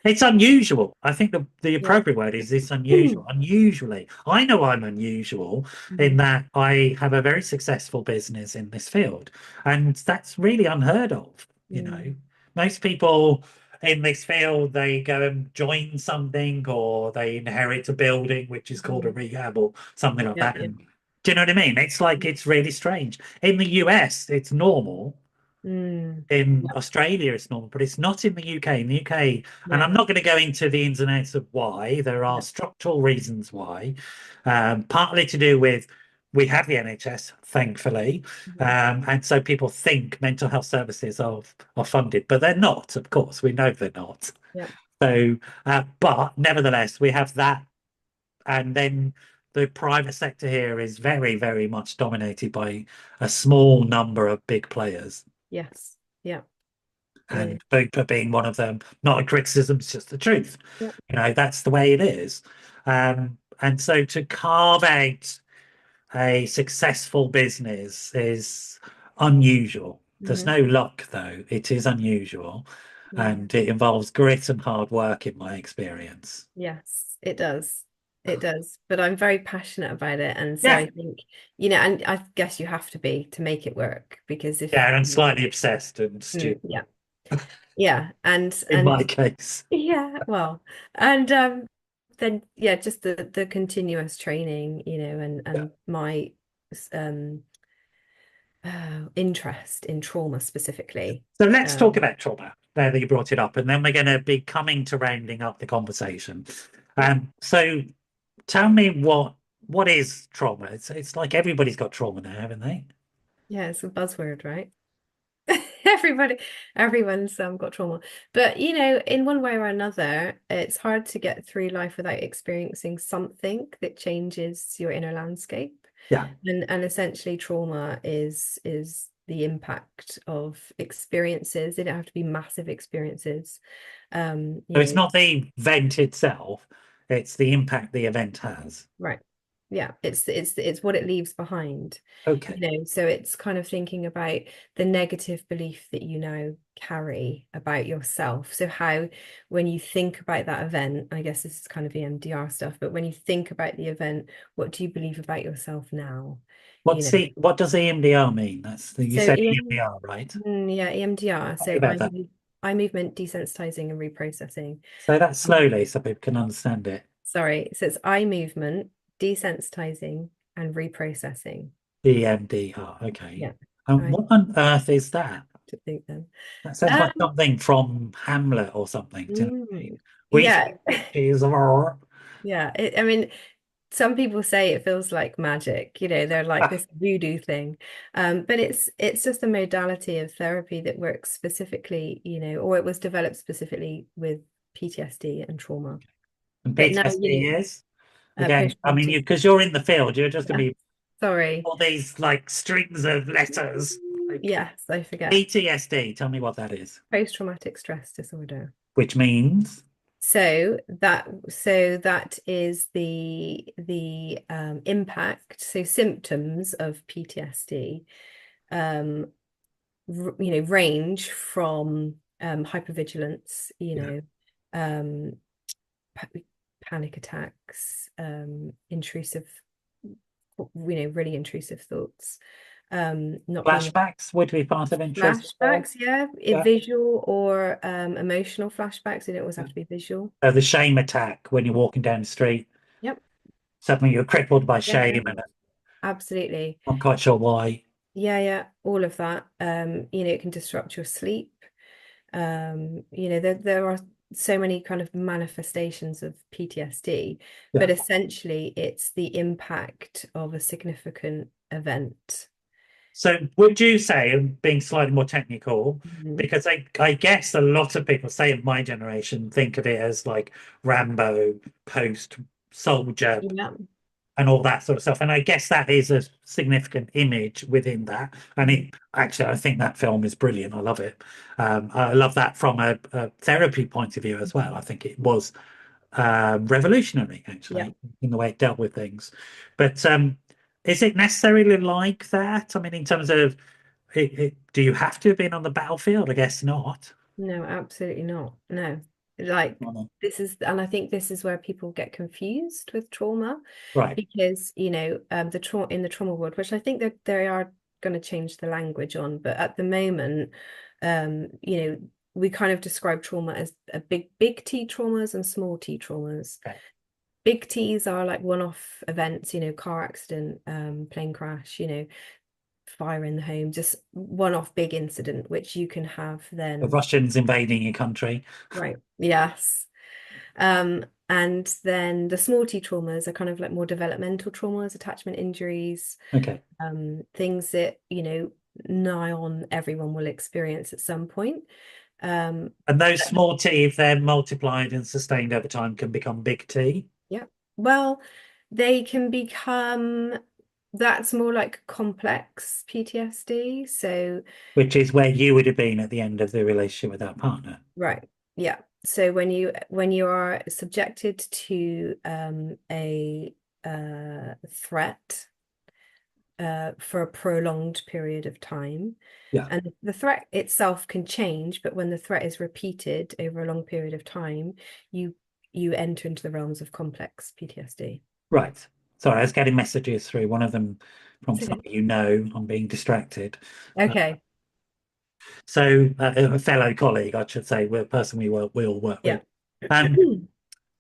It's unusual. I think the Yeah. appropriate word is it's unusual. Unusually, I know I'm unusual in Mhm. that I have a very successful business in this field, and that's really unheard of. Mm. Most people in this field, they go and join something or they inherit a building which is called a Mhm. rehab or something like Yeah, that. yeah. And do you know what I mean? It's like it's really strange. In the US, it's normal. Mm. In Yeah, Australia, it's normal, but it's not in the UK. In the UK, and I'm yeah. not going to go into the ins and outs of why. There are Yeah. structural reasons why, partly to do with we have the NHS, thankfully, Mhm. and so people think mental health services are funded, but they're not. Of course, we know they're not. Yeah. So, but nevertheless, we have that, and then the private sector here is very, very much dominated by a small number of big players, Yes. Yeah. No. and Bupa being one of them. Not a criticism, it's just the truth. Yeah. That's the way it is. And so to carve out a successful business is unusual. There's Hmm. no luck, though. It is unusual, Yeah. and it involves grit and hard work, in my experience. Yes, it does. It does, but I'm very passionate about it, and so Yeah, I think, you know, and I guess you have to be to make it work because if yeah, and slightly obsessed and stupid yeah, yeah, in my case. yeah, well, and then yeah, just the continuous training, you know, Yeah. and my um interest in trauma specifically. So let's talk Um, about trauma now that you brought it up, and then we're going to be coming to rounding up the conversation. yeah, So tell me what is trauma? It's like everybody's got trauma now, haven't they? yeah, it's a buzzword, right? Everybody, everyone's got trauma. But you know, in one way or another, it's hard to get through life without experiencing something that changes your inner landscape. Yeah. And essentially trauma is the impact of experiences. They don't have to be massive experiences. So You it's know, not the event itself, it's the impact the event has. right. Yeah, it's what it leaves behind, you Okay. know. So it's kind of thinking about the negative belief that you now carry about yourself. So how, when you think about that event, I guess this is kind of EMDR stuff, but when you think about the event, what do you believe about yourself now? You know, What does EMDR mean? You so said EM, EMDR, right? yeah, EMDR. Tell me So about that. eye movement desensitizing and reprocessing. Say that slowly so people can understand it. Sorry, so it's eye movement, desensitizing, and reprocessing. EMDR. Okay. Yeah, And I what on earth is that? to think then. That sounds like Um, something from Hamlet or something. Do you know what I mean? We yeah, three witches are. yeah. I mean, some people say it feels like magic. You know, they're like this voodoo thing, but it's just a modality of therapy that works specifically, you know, or it was developed specifically with PTSD and trauma. And But now, PTSD you is know, again. I mean, post-traumatic. because you're in the field, you're just gonna Yeah, be sorry. all these like strings of letters. Like Yes, I forget. PTSD. Tell me what that is. Post-traumatic stress disorder. Which means, So that is the impact, so symptoms of PTSD, um, you know, range from hypervigilance, you yeah, know, um, pa panic attacks, intrusive, you know, really intrusive thoughts, not being flashbacks would be part of interest as well. flashbacks, yeah, Yeah. visual or emotional flashbacks. They don't always have to be visual. The shame attack when you're walking down the street, Yep. suddenly you're crippled by Yeah, yeah, shame and absolutely. I'm not quite sure why. Yeah, yeah, all of that. You know, it can disrupt your sleep. You know, there are so many kind of manifestations of PTSD, Yeah. but essentially it's the impact of a significant event. So would you say, and being slightly more technical, Mhm. because I guess a lot of people, say of my generation, think of it as like Rambo, post soldier, Yeah. and all that sort of stuff. And I guess that is a significant image within that. And Mhm. it actually, I think that film is brilliant. I love it. I love that from a therapy point of view as well. I think it was revolutionary, Yeah. actually, in the way it dealt with things. But is it necessarily like that? I mean, in terms of, do you have to have been on the battlefield? I guess not. No, absolutely not. No. Like No. this is, and I think this is where people get confused with trauma Right. because, you know, the trauma in the trauma world, which I think that they are going to change the language on, but at the moment, you know, we kind of describe trauma as a big T traumas and small T traumas. Okay. Big T's are like one-off events, you know, car accident, plane crash, you know, fire in the home, just one-off big incident, which you can have The then. Russians invading your country. Right. Yes. And then the small T traumas are kind of like more developmental traumas, attachment injuries, Okay. things that, you know, nigh on everyone will experience at some point. Um, And those small t, if they're multiplied and sustained over time, can become big T, yeah. Well, they can become, that's more like complex PTSD. So, which is where you would have been at the end of the relationship with that partner. right. Yeah. So when you are subjected to a threat for a prolonged period of time. Yeah. And the threat itself can change, but when the threat is repeated over a long period of time, you you enter into the realms of complex PTSD. Right. Sorry, I was getting messages through. One of them from It's okay. somebody you know. I'm being distracted. Uh, Okay. a fellow colleague, I should say, a person we all work Yeah. with. Um,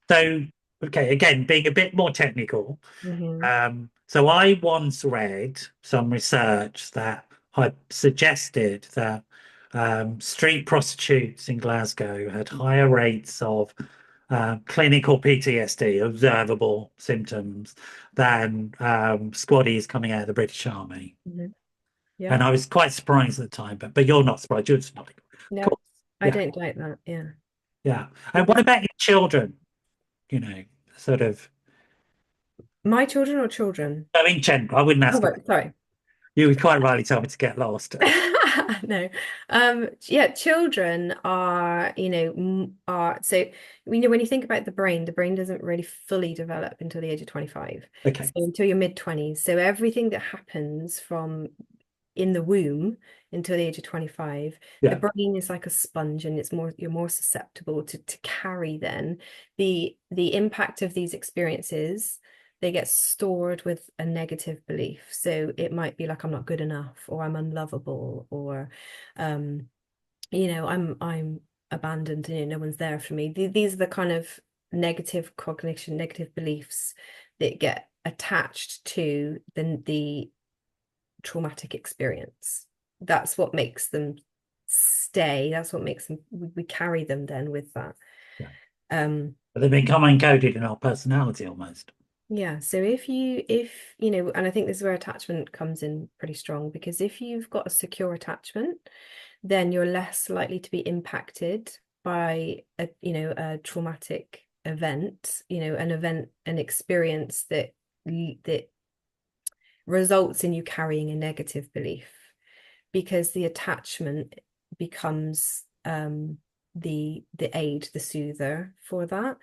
so, okay, again, being a bit more technical. hmm So I once read some research that had suggested that street prostitutes in Glasgow had higher rates of clinical PTSD, observable symptoms, than squaddies coming out of the British Army. hmm Yeah. And I was quite surprised at the time, but you're not surprised. You're just nodding. Of No, course. I Yeah, don't like that. Yeah. yeah. And what about your children? You know, sort of, My children or children? so in general, I wouldn't Oh, ask about, right, sorry. you would quite rightly tell me to get lost. No. Yeah, children are, are so when you think about the brain doesn't really fully develop until the age of 25. So Okay. until your mid 20s. So everything that happens from in the womb until the age of 25, the Yeah. brain is like a sponge and you're more susceptible to carry then the impact of these experiences. They get stored with a negative belief. So it might be like I'm not good enough, or I'm unlovable, or um, I'm abandoned and no one's there for me. These are the kind of negative cognition, negative beliefs that get attached to the traumatic experience. That's what makes them stay. That's what makes them, we carry them then with that. Yeah. Um, But they become encoded in our personality almost. yeah, so and I think this is where attachment comes in pretty strong, because if you've got a secure attachment, then you're less likely to be impacted by a traumatic event, an experience that results in you carrying a negative belief, because the attachment becomes the aid, the soother for that.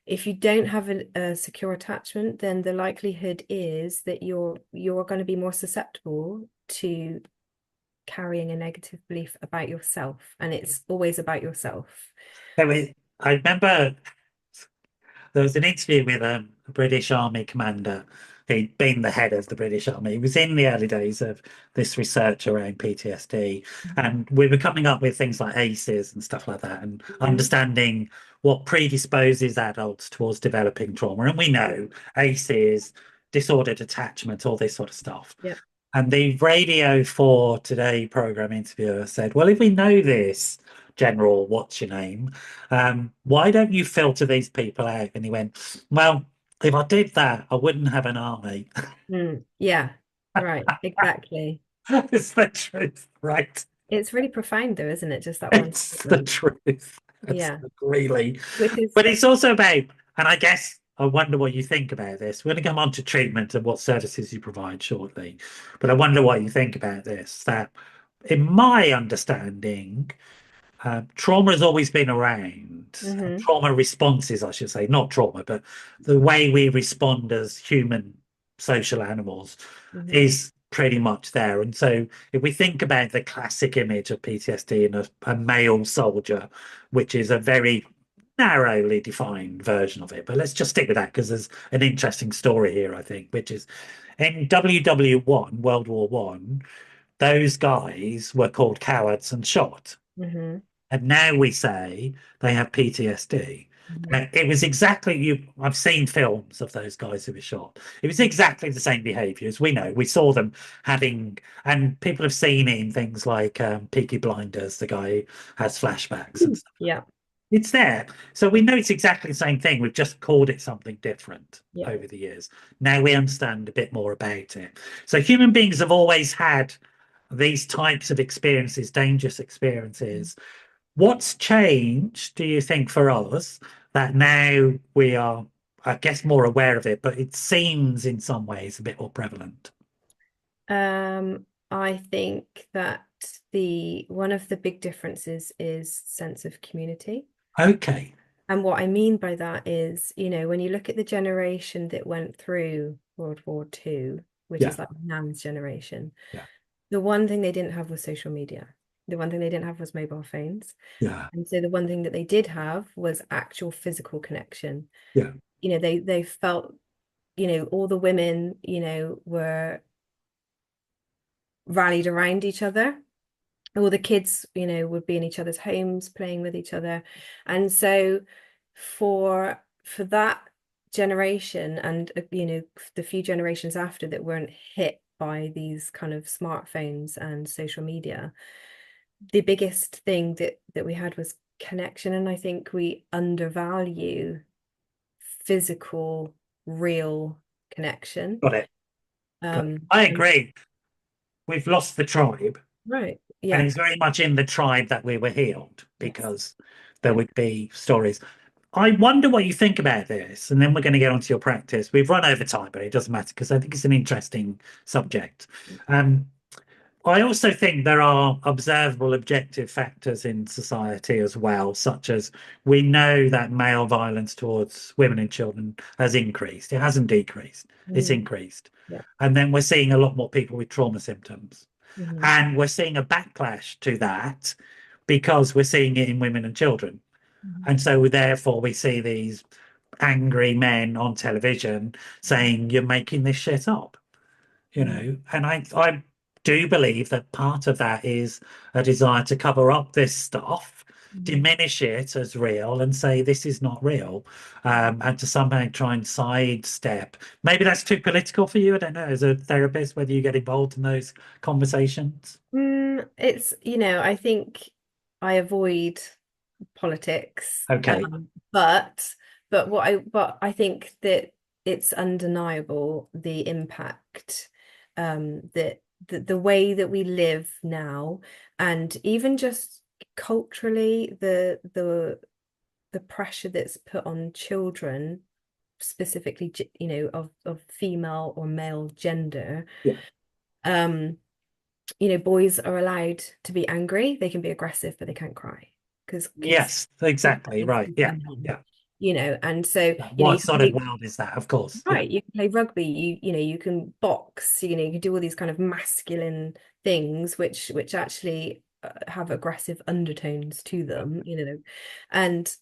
If you don't have a secure attachment, then the likelihood is that you're going to be more susceptible to carrying a negative belief about yourself, and it's always about yourself. I remember there was an interview with a British Army commander who'd been the head of the British Army. It was in the early days of this research around PTSD. And we were coming up with things like ACEs and stuff like that, and Mhm. understanding what predisposes adults towards developing trauma. And we know ACEs, disordered attachment, all this sort of stuff. Yeah. And the Radio 4 Today program interviewer said, well, if we know this, General, what's your name? Why don't you filter these people out? And he went, well, if I did that, I wouldn't have an army. Yeah, right, exactly. It's the truth, right? It's really profound though, isn't it? Just that one It's the statement. truth. It's Yeah, really, which is but it's also about, and I guess I wonder what you think about this. We're going to come on to treatment and what services you provide shortly, but I wonder what you think about this. That, in my understanding, trauma has always been around. hmm Trauma responses, I should say, not trauma, but the way we respond as human social animals hmm is pretty much there. And so if we think about the classic image of PTSD in a male soldier, which is a very narrowly defined version of it, but let's just stick with that because there's an interesting story here, I think, which is in WW1, World War One, those guys were called cowards and shot. hmm And now we say they have PTSD. hmm It was exactly you. I've seen films of those guys who were shot. It was exactly the same behaviours. We know. We saw them having, and people have seen it in things like Peaky Blinders. The guy has flashbacks and stuff. Yeah, It's there. So we know it's exactly the same thing. We've just called it something different yeah. over the years. Now we understand a bit more about it. So human beings have always had these types of experiences, dangerous experiences. What's changed, do you think, for us that now we are, I guess, more aware of it, but it seems in some ways a bit more prevalent? I think that the one of the big differences is sense of community. Okay. And what I mean by that is, when you look at the generation that went through World War II, which Yeah. is like Nan's generation, Yeah. the one thing they didn't have was social media. The one thing they didn't have was mobile phones. Yeah. And so the one thing that they did have was actual physical connection. Yeah. They felt, all the women, were rallied around each other. All the kids, would be in each other's homes playing with each other. And so for that generation and the few generations after that weren't hit by these kind of smartphones and social media, the biggest thing that we had was connection. And I think we undervalue physical, real connection. Got it. Got it. I And agree. We've lost the tribe, right, and yeah, it's very much in the tribe that we were healed yes, because there yeah. would be stories. I wonder what you think about this, and then we're going to get onto your practice. We've run over time, but it doesn't matter because I think it's an interesting subject. Um, I also think there are observable objective factors in society as well, such as we know that male violence towards women and children has increased. It hasn't decreased, it's Mm, increased. yeah. And then we're seeing a lot more people with trauma symptoms. Hmm. And we're seeing a backlash to that because we're seeing it in women and children. Hmm. And so therefore we see these angry men on television saying, you're making this shit up, Hmm. and I do believe that part of that is a desire to cover up this stuff, Hmm. diminish it as real and say this is not real, and to somehow try and sidestep. Maybe that's too political for you. I don't know, as a therapist, whether you get involved in those conversations. It's, I think I avoid politics, Okay. but I think that it's undeniable the impact that the way that we live now, and even just culturally, the pressure that's put on children, specifically, of female or male gender. Yeah. Um, boys are allowed to be angry. They can be aggressive, but they can't cry because Yes, exactly. Right. Yeah. Yeah. and so, What you can sort of play, world is that? Of course. Yeah. right, you can play rugby, you can box, you can do all these kind of masculine things, which actually have aggressive undertones to them, and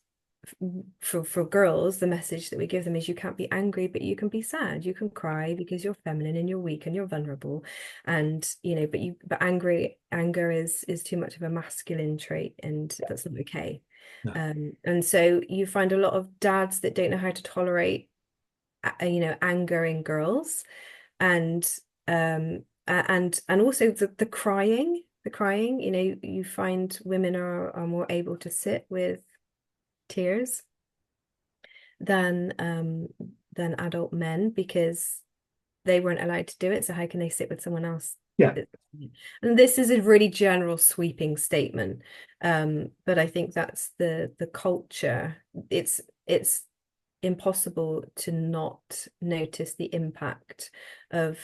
for girls, the message that we give them is you can't be angry, but you can be sad. You can cry because you're feminine and you're weak and you're vulnerable. And anger is too much of a masculine trait, and that's not okay. No. And so you find a lot of dads that don't know how to tolerate anger in girls, and and also the crying, you find women are more able to sit with tears than than adult men because they weren't allowed to do it. So how can they sit with someone else? Yeah. And this is a really general sweeping statement. But I think that's the culture. It's impossible to not notice the impact of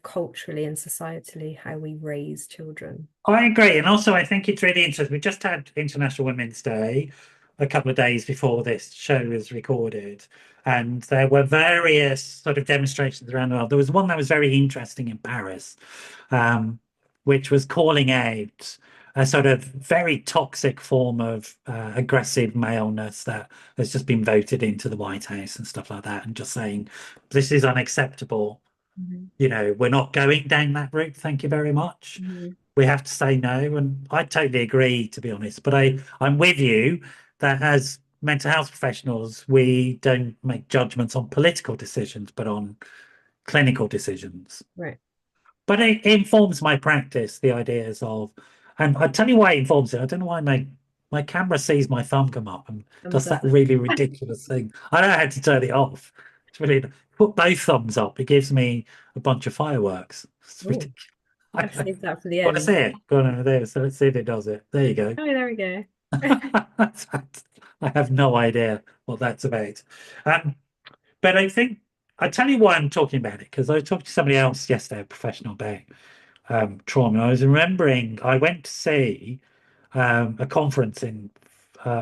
culturally and societally how we raise children. I agree. And also, I think it's really interesting. We just had International Women's Day a couple of days before this show was recorded, and there were various sort of demonstrations around the world. There was one that was very interesting in Paris, um, which was calling out a sort of very toxic form of aggressive maleness that has just been voted into the White House and stuff like that, and just saying this is unacceptable. Mhm. We're not going down that route. Thank you very much. Mhm. We have to say no. And I totally agree, to be honest. But I'm with you that as mental health professionals, we don't make judgments on political decisions, but on clinical decisions. Right. But it informs my practice, the ideas of, and I tell you why it informs it. I don't know why my camera sees my thumb come up and does Thumbs that up. really ridiculous thing. I don't know how to turn it off. It's really put both thumbs up. It gives me a bunch of fireworks. It's Oh, ridiculous. I've I saved that for the want to see end. it. Go on over there. So let's see if it does it. There you go. Oh, there we go. I have no idea what that's about. Um, but I think I tell you why I'm talking about it because I talked to somebody else yesterday, a professional about trauma. I was remembering I went to see a conference in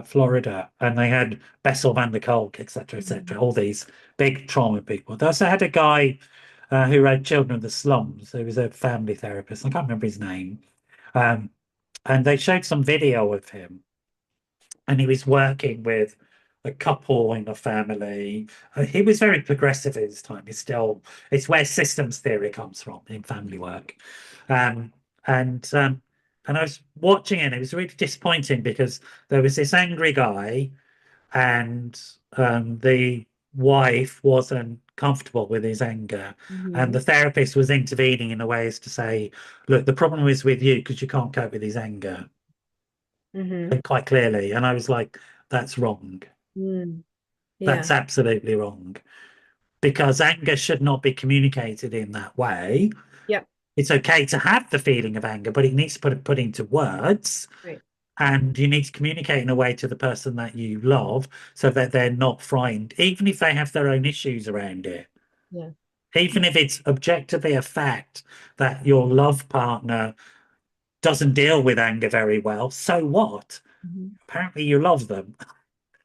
Florida, and they had Bessel van der Kolk, etc., etc., Mhm. all these big trauma people. They also had a guy who had children of the slums. He was a family therapist. I can't remember his name. Um, and they showed some video of him, and he was working with a couple in a family. He was very progressive at his time. It's where systems theory comes from in family work. Um, and and I was watching it, and it was really disappointing because there was this angry guy, and the wife wasn't comfortable with his anger. And Hmm. the therapist was intervening in a way as to say, look, the problem is with you because you can't cope with his anger, Hmm. quite clearly. And I was like, that's wrong. Mm. That's Yeah. absolutely wrong because anger should not be communicated in that way. Yep. It's okay to have the feeling of anger, but it needs to put into words, Right. and you need to communicate in a way to the person that you love so that they're not frightened, even if they have their own issues around it. Yeah. Even if it's objectively a fact that your love partner doesn't deal with anger very well, so what? Mhm. Apparently, you love them.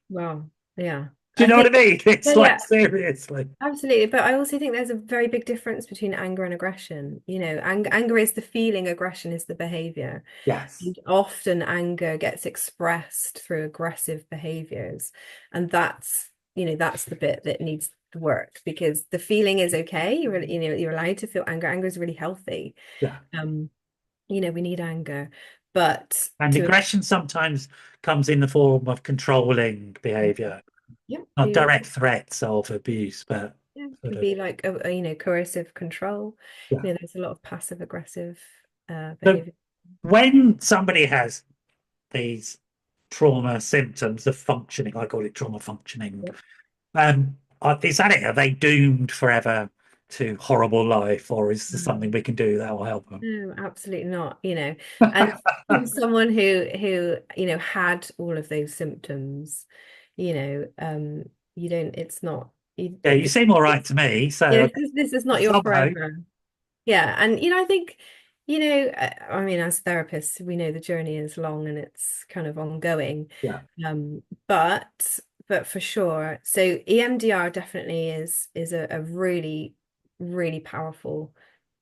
Wow. Yeah. Do you I know what I think, mean? It's yeah, like yeah, seriously. absolutely. But I also think there's a very big difference between anger and aggression. Anger is the feeling, aggression is the behavior. Yes. And often anger gets expressed through aggressive behaviors. And that's the bit that needs to work because the feeling is okay. You're allowed to feel anger. Anger is really healthy. Yeah. Um, we need anger, but And to, aggression sometimes comes in the form of controlling behavior, yeah, not direct threats of abuse, but yeah, it sort can of, be like coercive control. yeah. There's a lot of passive aggressive So behavior. when somebody has these trauma symptoms of functioning, I call it trauma functioning, Yep. is that it? Are they doomed forever to horrible life, or is there Mm. something we can do that will help them? No, absolutely not. And from someone who had all of those symptoms, you don't. It's not. Yeah, you seem all right It's to me, so this is not your some hope. forever. Yeah, and I think, I mean, as therapists, we know the journey is long and it's kind of ongoing. Yeah, Um, but for sure, so EMDR definitely is a really, really powerful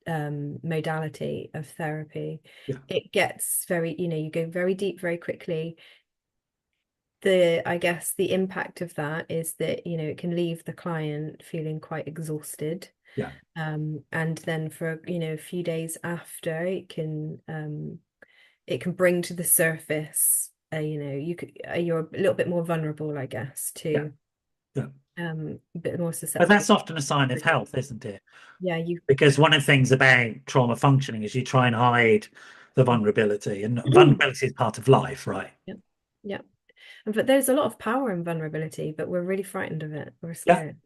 modality of therapy. yeah, It gets very, you go very deep very quickly. I guess the impact of that is that, it can leave the client feeling quite exhausted. yeah, And then for a few days after, it can bring to the surface, you're a little bit more vulnerable, I guess, yeah, to yeah. a bit more But susceptible. that's often a sign of health, isn't it? Yeah, you. Because one of the things about trauma functioning is you try and hide the vulnerability, and vulnerability is part of life, right? Yeah, yeah. But there's a lot of power in vulnerability, but we're really frightened of it. We're Yeah, scared.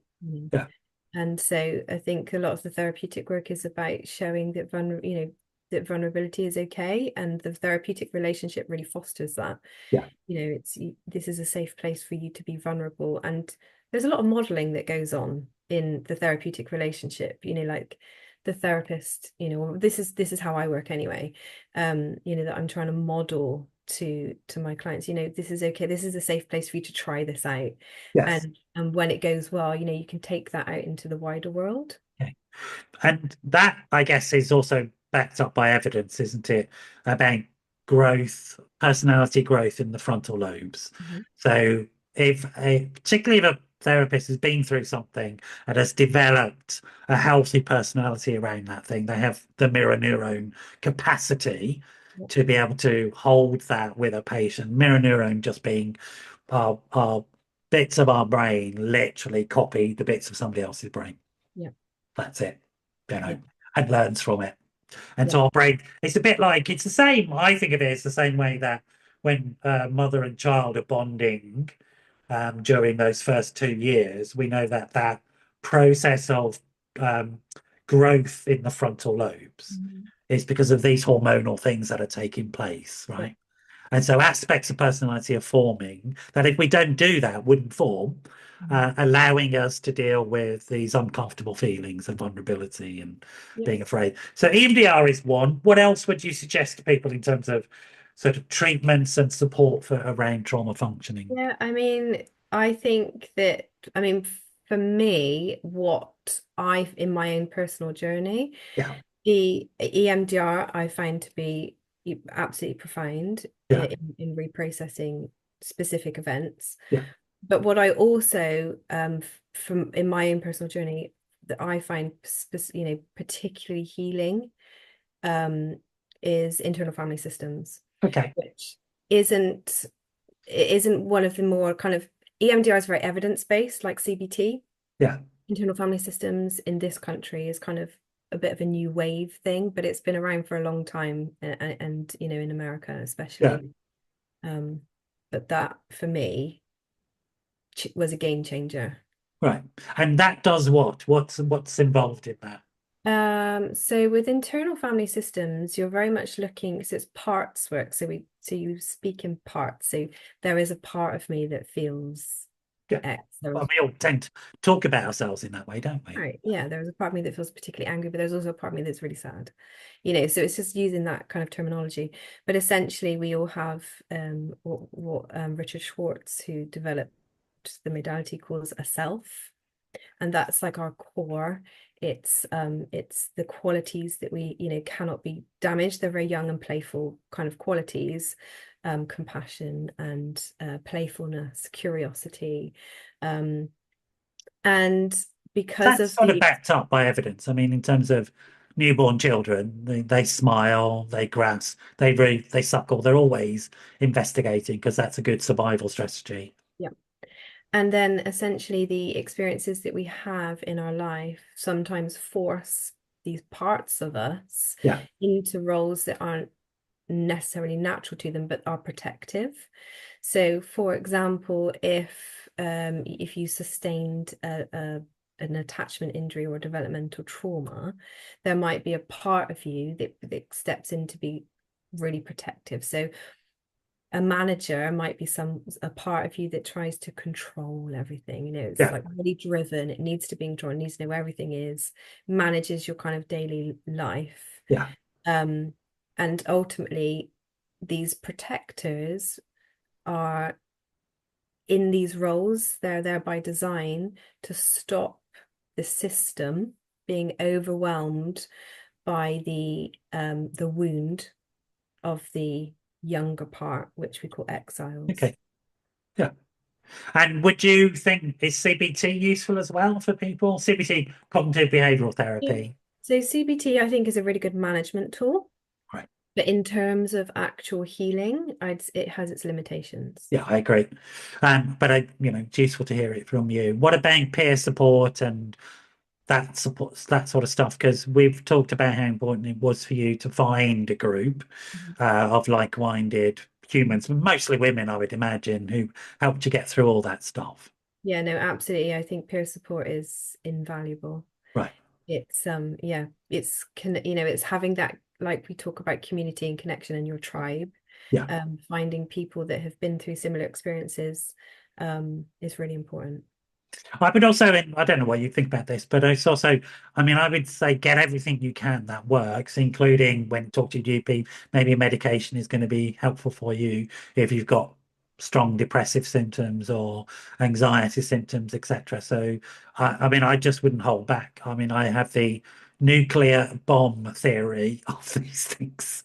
yeah, And so I think a lot of the therapeutic work is about showing that that vulnerability is okay, and the therapeutic relationship really fosters that. yeah, This is a safe place for you to be vulnerable, and there's a lot of modeling that goes on in the therapeutic relationship. Like the therapist, this is how I work anyway. That I'm trying to model to my clients. This is okay. This is a safe place for you to try this out, yes. and when it goes well, you can take that out into the wider world. Okay. And that, I guess, is also backed up by evidence, isn't it, about growth, personality growth in the frontal lobes. Mhm. So, particularly if a therapist has been through something and has developed a healthy personality around that thing, they have the mirror neuron capacity Yep. to be able to hold that with a patient. Mirror neuron just being our bits of our brain literally copy the bits of somebody else's brain. Yep. That's it, you know, Yep. and learns from it. And Yep. so our brain, it's a bit like, it's the same, I think of it as the same way that when mother and child are bonding during those first 2 years, we know that that process of um, growth in the frontal lobes Mhm. is because of these hormonal things that are taking place, Yep. right? And so aspects of personality are forming that if we don't do that, wouldn't form, Mhm. allowing us to deal with these uncomfortable feelings of vulnerability and Yep. being afraid. So EMDR is one. What else would you suggest to people in terms of sort of treatments and support for around trauma functioning? Yeah, I mean, I think that, I mean, for me, what I've in my own personal journey, Yeah, the EMDR I find to be absolutely profound Yeah, in reprocessing specific events. yeah. But what I also, from in my own personal journey, that I find, particularly healing, um, is internal family systems, Okay. which isn't it isn't one of the more kind of EMDR is very evidence-based, like CBT. Yeah, Internal family systems in this country is kind of a bit of a new wave thing, but it's been around for a long time, and in America yeah. especially. Um, but that for me was a game changer. Right. And that does what? What's involved in that? So with internal family systems, you're very much looking, so it's parts work. So you speak in parts. So there is a part of me that feels Yeah. X. There Well, was we all tend to talk about ourselves in that way, don't we? Right, yeah, there was a part of me that feels particularly angry, but there's also a part of me that's really sad. So it's just using that kind of terminology. But essentially we all have what Richard Schwartz, who developed the modality, calls a self. And that's like our core. It's the qualities that we cannot be damaged. They're very young and playful kind of qualities, compassion and playfulness, curiosity, um and because That's of sort of the backed up by evidence. I mean, in terms of newborn children, they smile, they grasp, they suckle. They're always investigating because that's a good survival strategy. yeah. And then essentially the experiences that we have in our life sometimes force these parts of us Yeah. into roles that aren't necessarily natural to them, but are protective. So, for example, if you sustained an attachment injury or developmental trauma, there might be a part of you that steps in to be really protective. So a manager might be a part of you that tries to control everything. It's Yeah. like really driven. It needs to be controlled, it needs to know where everything is, manages your kind of daily life. Yeah. Um, and ultimately, these protectors are in these roles. They're there by design to stop the system being overwhelmed by the wound of the younger part, which we call exiles. Okay. Yeah. And would you think is CBT useful as well for people? CBT, cognitive behavioral Yeah. therapy. So CBT, I think, is a really good management tool, Right. but in terms of actual healing, it has its limitations. Yeah, I agree. But it's useful to hear it from you. What about peer support and that supports that sort of stuff? Because we've talked about how important it was for you to find a group Mhm. of like-minded humans, mostly women, I would imagine, who helped you get through all that stuff. Yeah, no, absolutely. I think peer support is invaluable. Right. Yeah, it's having that, like we talk about community and connection in your tribe, Yeah. finding people that have been through similar experiences, is really important. I would also, and I don't know what you think about this, but it's also, I mean, I would say get everything you can that works, including when talk to your GP. Maybe a medication is going to be helpful for you if you've got strong depressive symptoms or anxiety symptoms, etc. So, I mean, I just wouldn't hold back. I mean, I have the nuclear bomb theory of these things.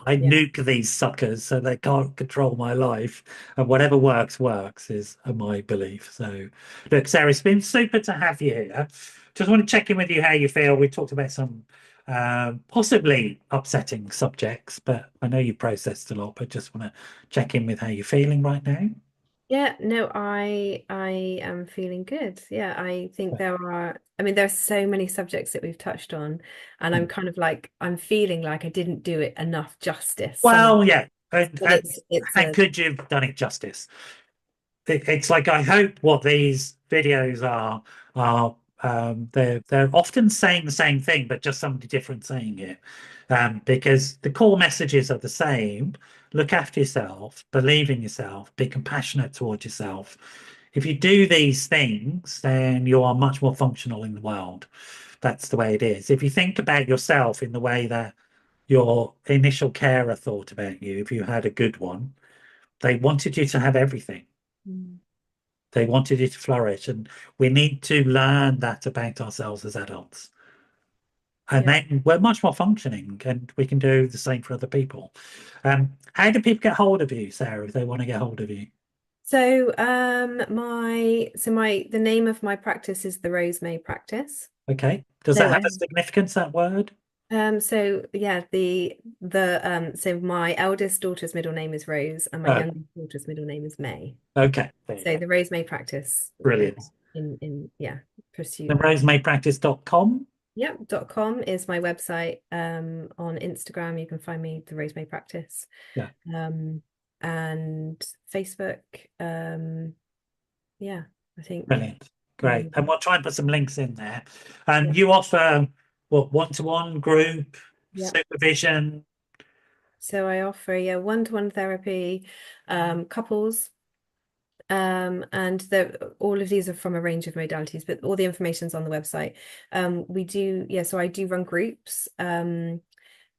I Yeah. nuke these suckers so they can't control my life. And whatever works, works, is my belief. So, look, Sarah, it's been super to have you here. Just want to check in with you how you feel. We talked about some possibly upsetting subjects, but I know you processed a lot, but just want to check in with how you're feeling right now. Yeah, no, I am feeling good. Yeah, I think I mean, there's so many subjects that we've touched on, and I'm kind of like, I'm feeling like I didn't do it enough justice. Some of Well, yeah. but it's And a could you've done it justice? It's like I hope what these videos are they're often saying the same thing, but just somebody different saying it. Because the core messages are the same. Look after yourself, believe in yourself, be compassionate towards yourself. If you do these things, then you are much more functional in the world. That's the way it is. If you think about yourself in the way that your initial carer thought about you, if you had a good one, they wanted you to have everything. Mm. They wanted you to flourish. And we need to learn that about ourselves as adults. And Yeah. then we're much more functioning, and we can do the same for other people. How do people get hold of you, Sarah, if they want to get hold of you? So the name of my practice is the Rosemary practice. Okay. Does that So have a significance, that word? so yeah, so my eldest daughter's middle name is Rose and my Oh, youngest daughter's middle name is May. okay. There you So go. the Rosemary practice Brilliant. in yeah, pursuit The of. rosemarypractice.com. Yep, .com is my website. On Instagram, you can find me, the Rosemary Practice. Yeah, Um, and Facebook. Yeah, I think brilliant. Great. um, And we'll try and put some links in there. yeah, You offer what, one-to-one group yeah. supervision? So I offer one-to-one therapy, couples, and all of these are from a range of modalities, but all the information's on the website. So I do run groups, and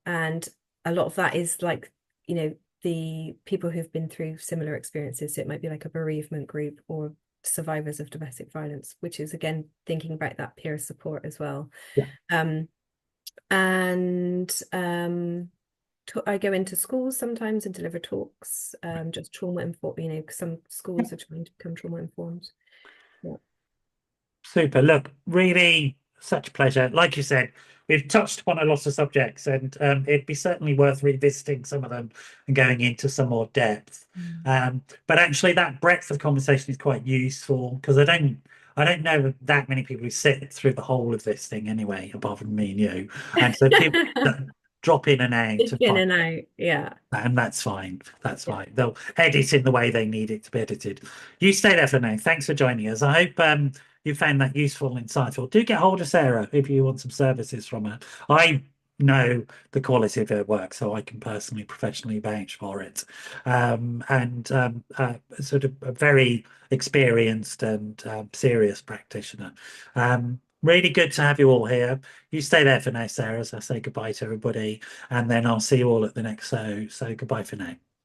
a lot of that is like, the people who've been through similar experiences. So it might be like a bereavement group or survivors of domestic violence, which is again thinking about that peer support as well. Yeah, Um, and I go into schools sometimes and deliver talks, just trauma informed, 'cause some schools are trying to become trauma informed. Yeah. super. Look, really such a pleasure. Like you said, we've touched upon a lot of subjects, and it'd be certainly worth revisiting some of them and going into some more depth. Mm. But actually, that breadth of conversation is quite useful because I don't know that many people who sit through the whole of this thing anyway, apart from me and you. And so people that drop in and out It's and in find, and out. Yeah. and that's fine. That's Yeah. fine. They'll edit in the way they need it to be edited. You stay there for now. Thanks for joining us. I hope you found that useful and insightful. Do get hold of Sarah if you want some services from her. I know the quality of her work, so I can personally, professionally vouch for it. And sort of a very experienced and serious practitioner. Really good to have you all here. You stay there for now, Sarah, as I say goodbye to everybody, and then I'll see you all at the next show. So goodbye for now.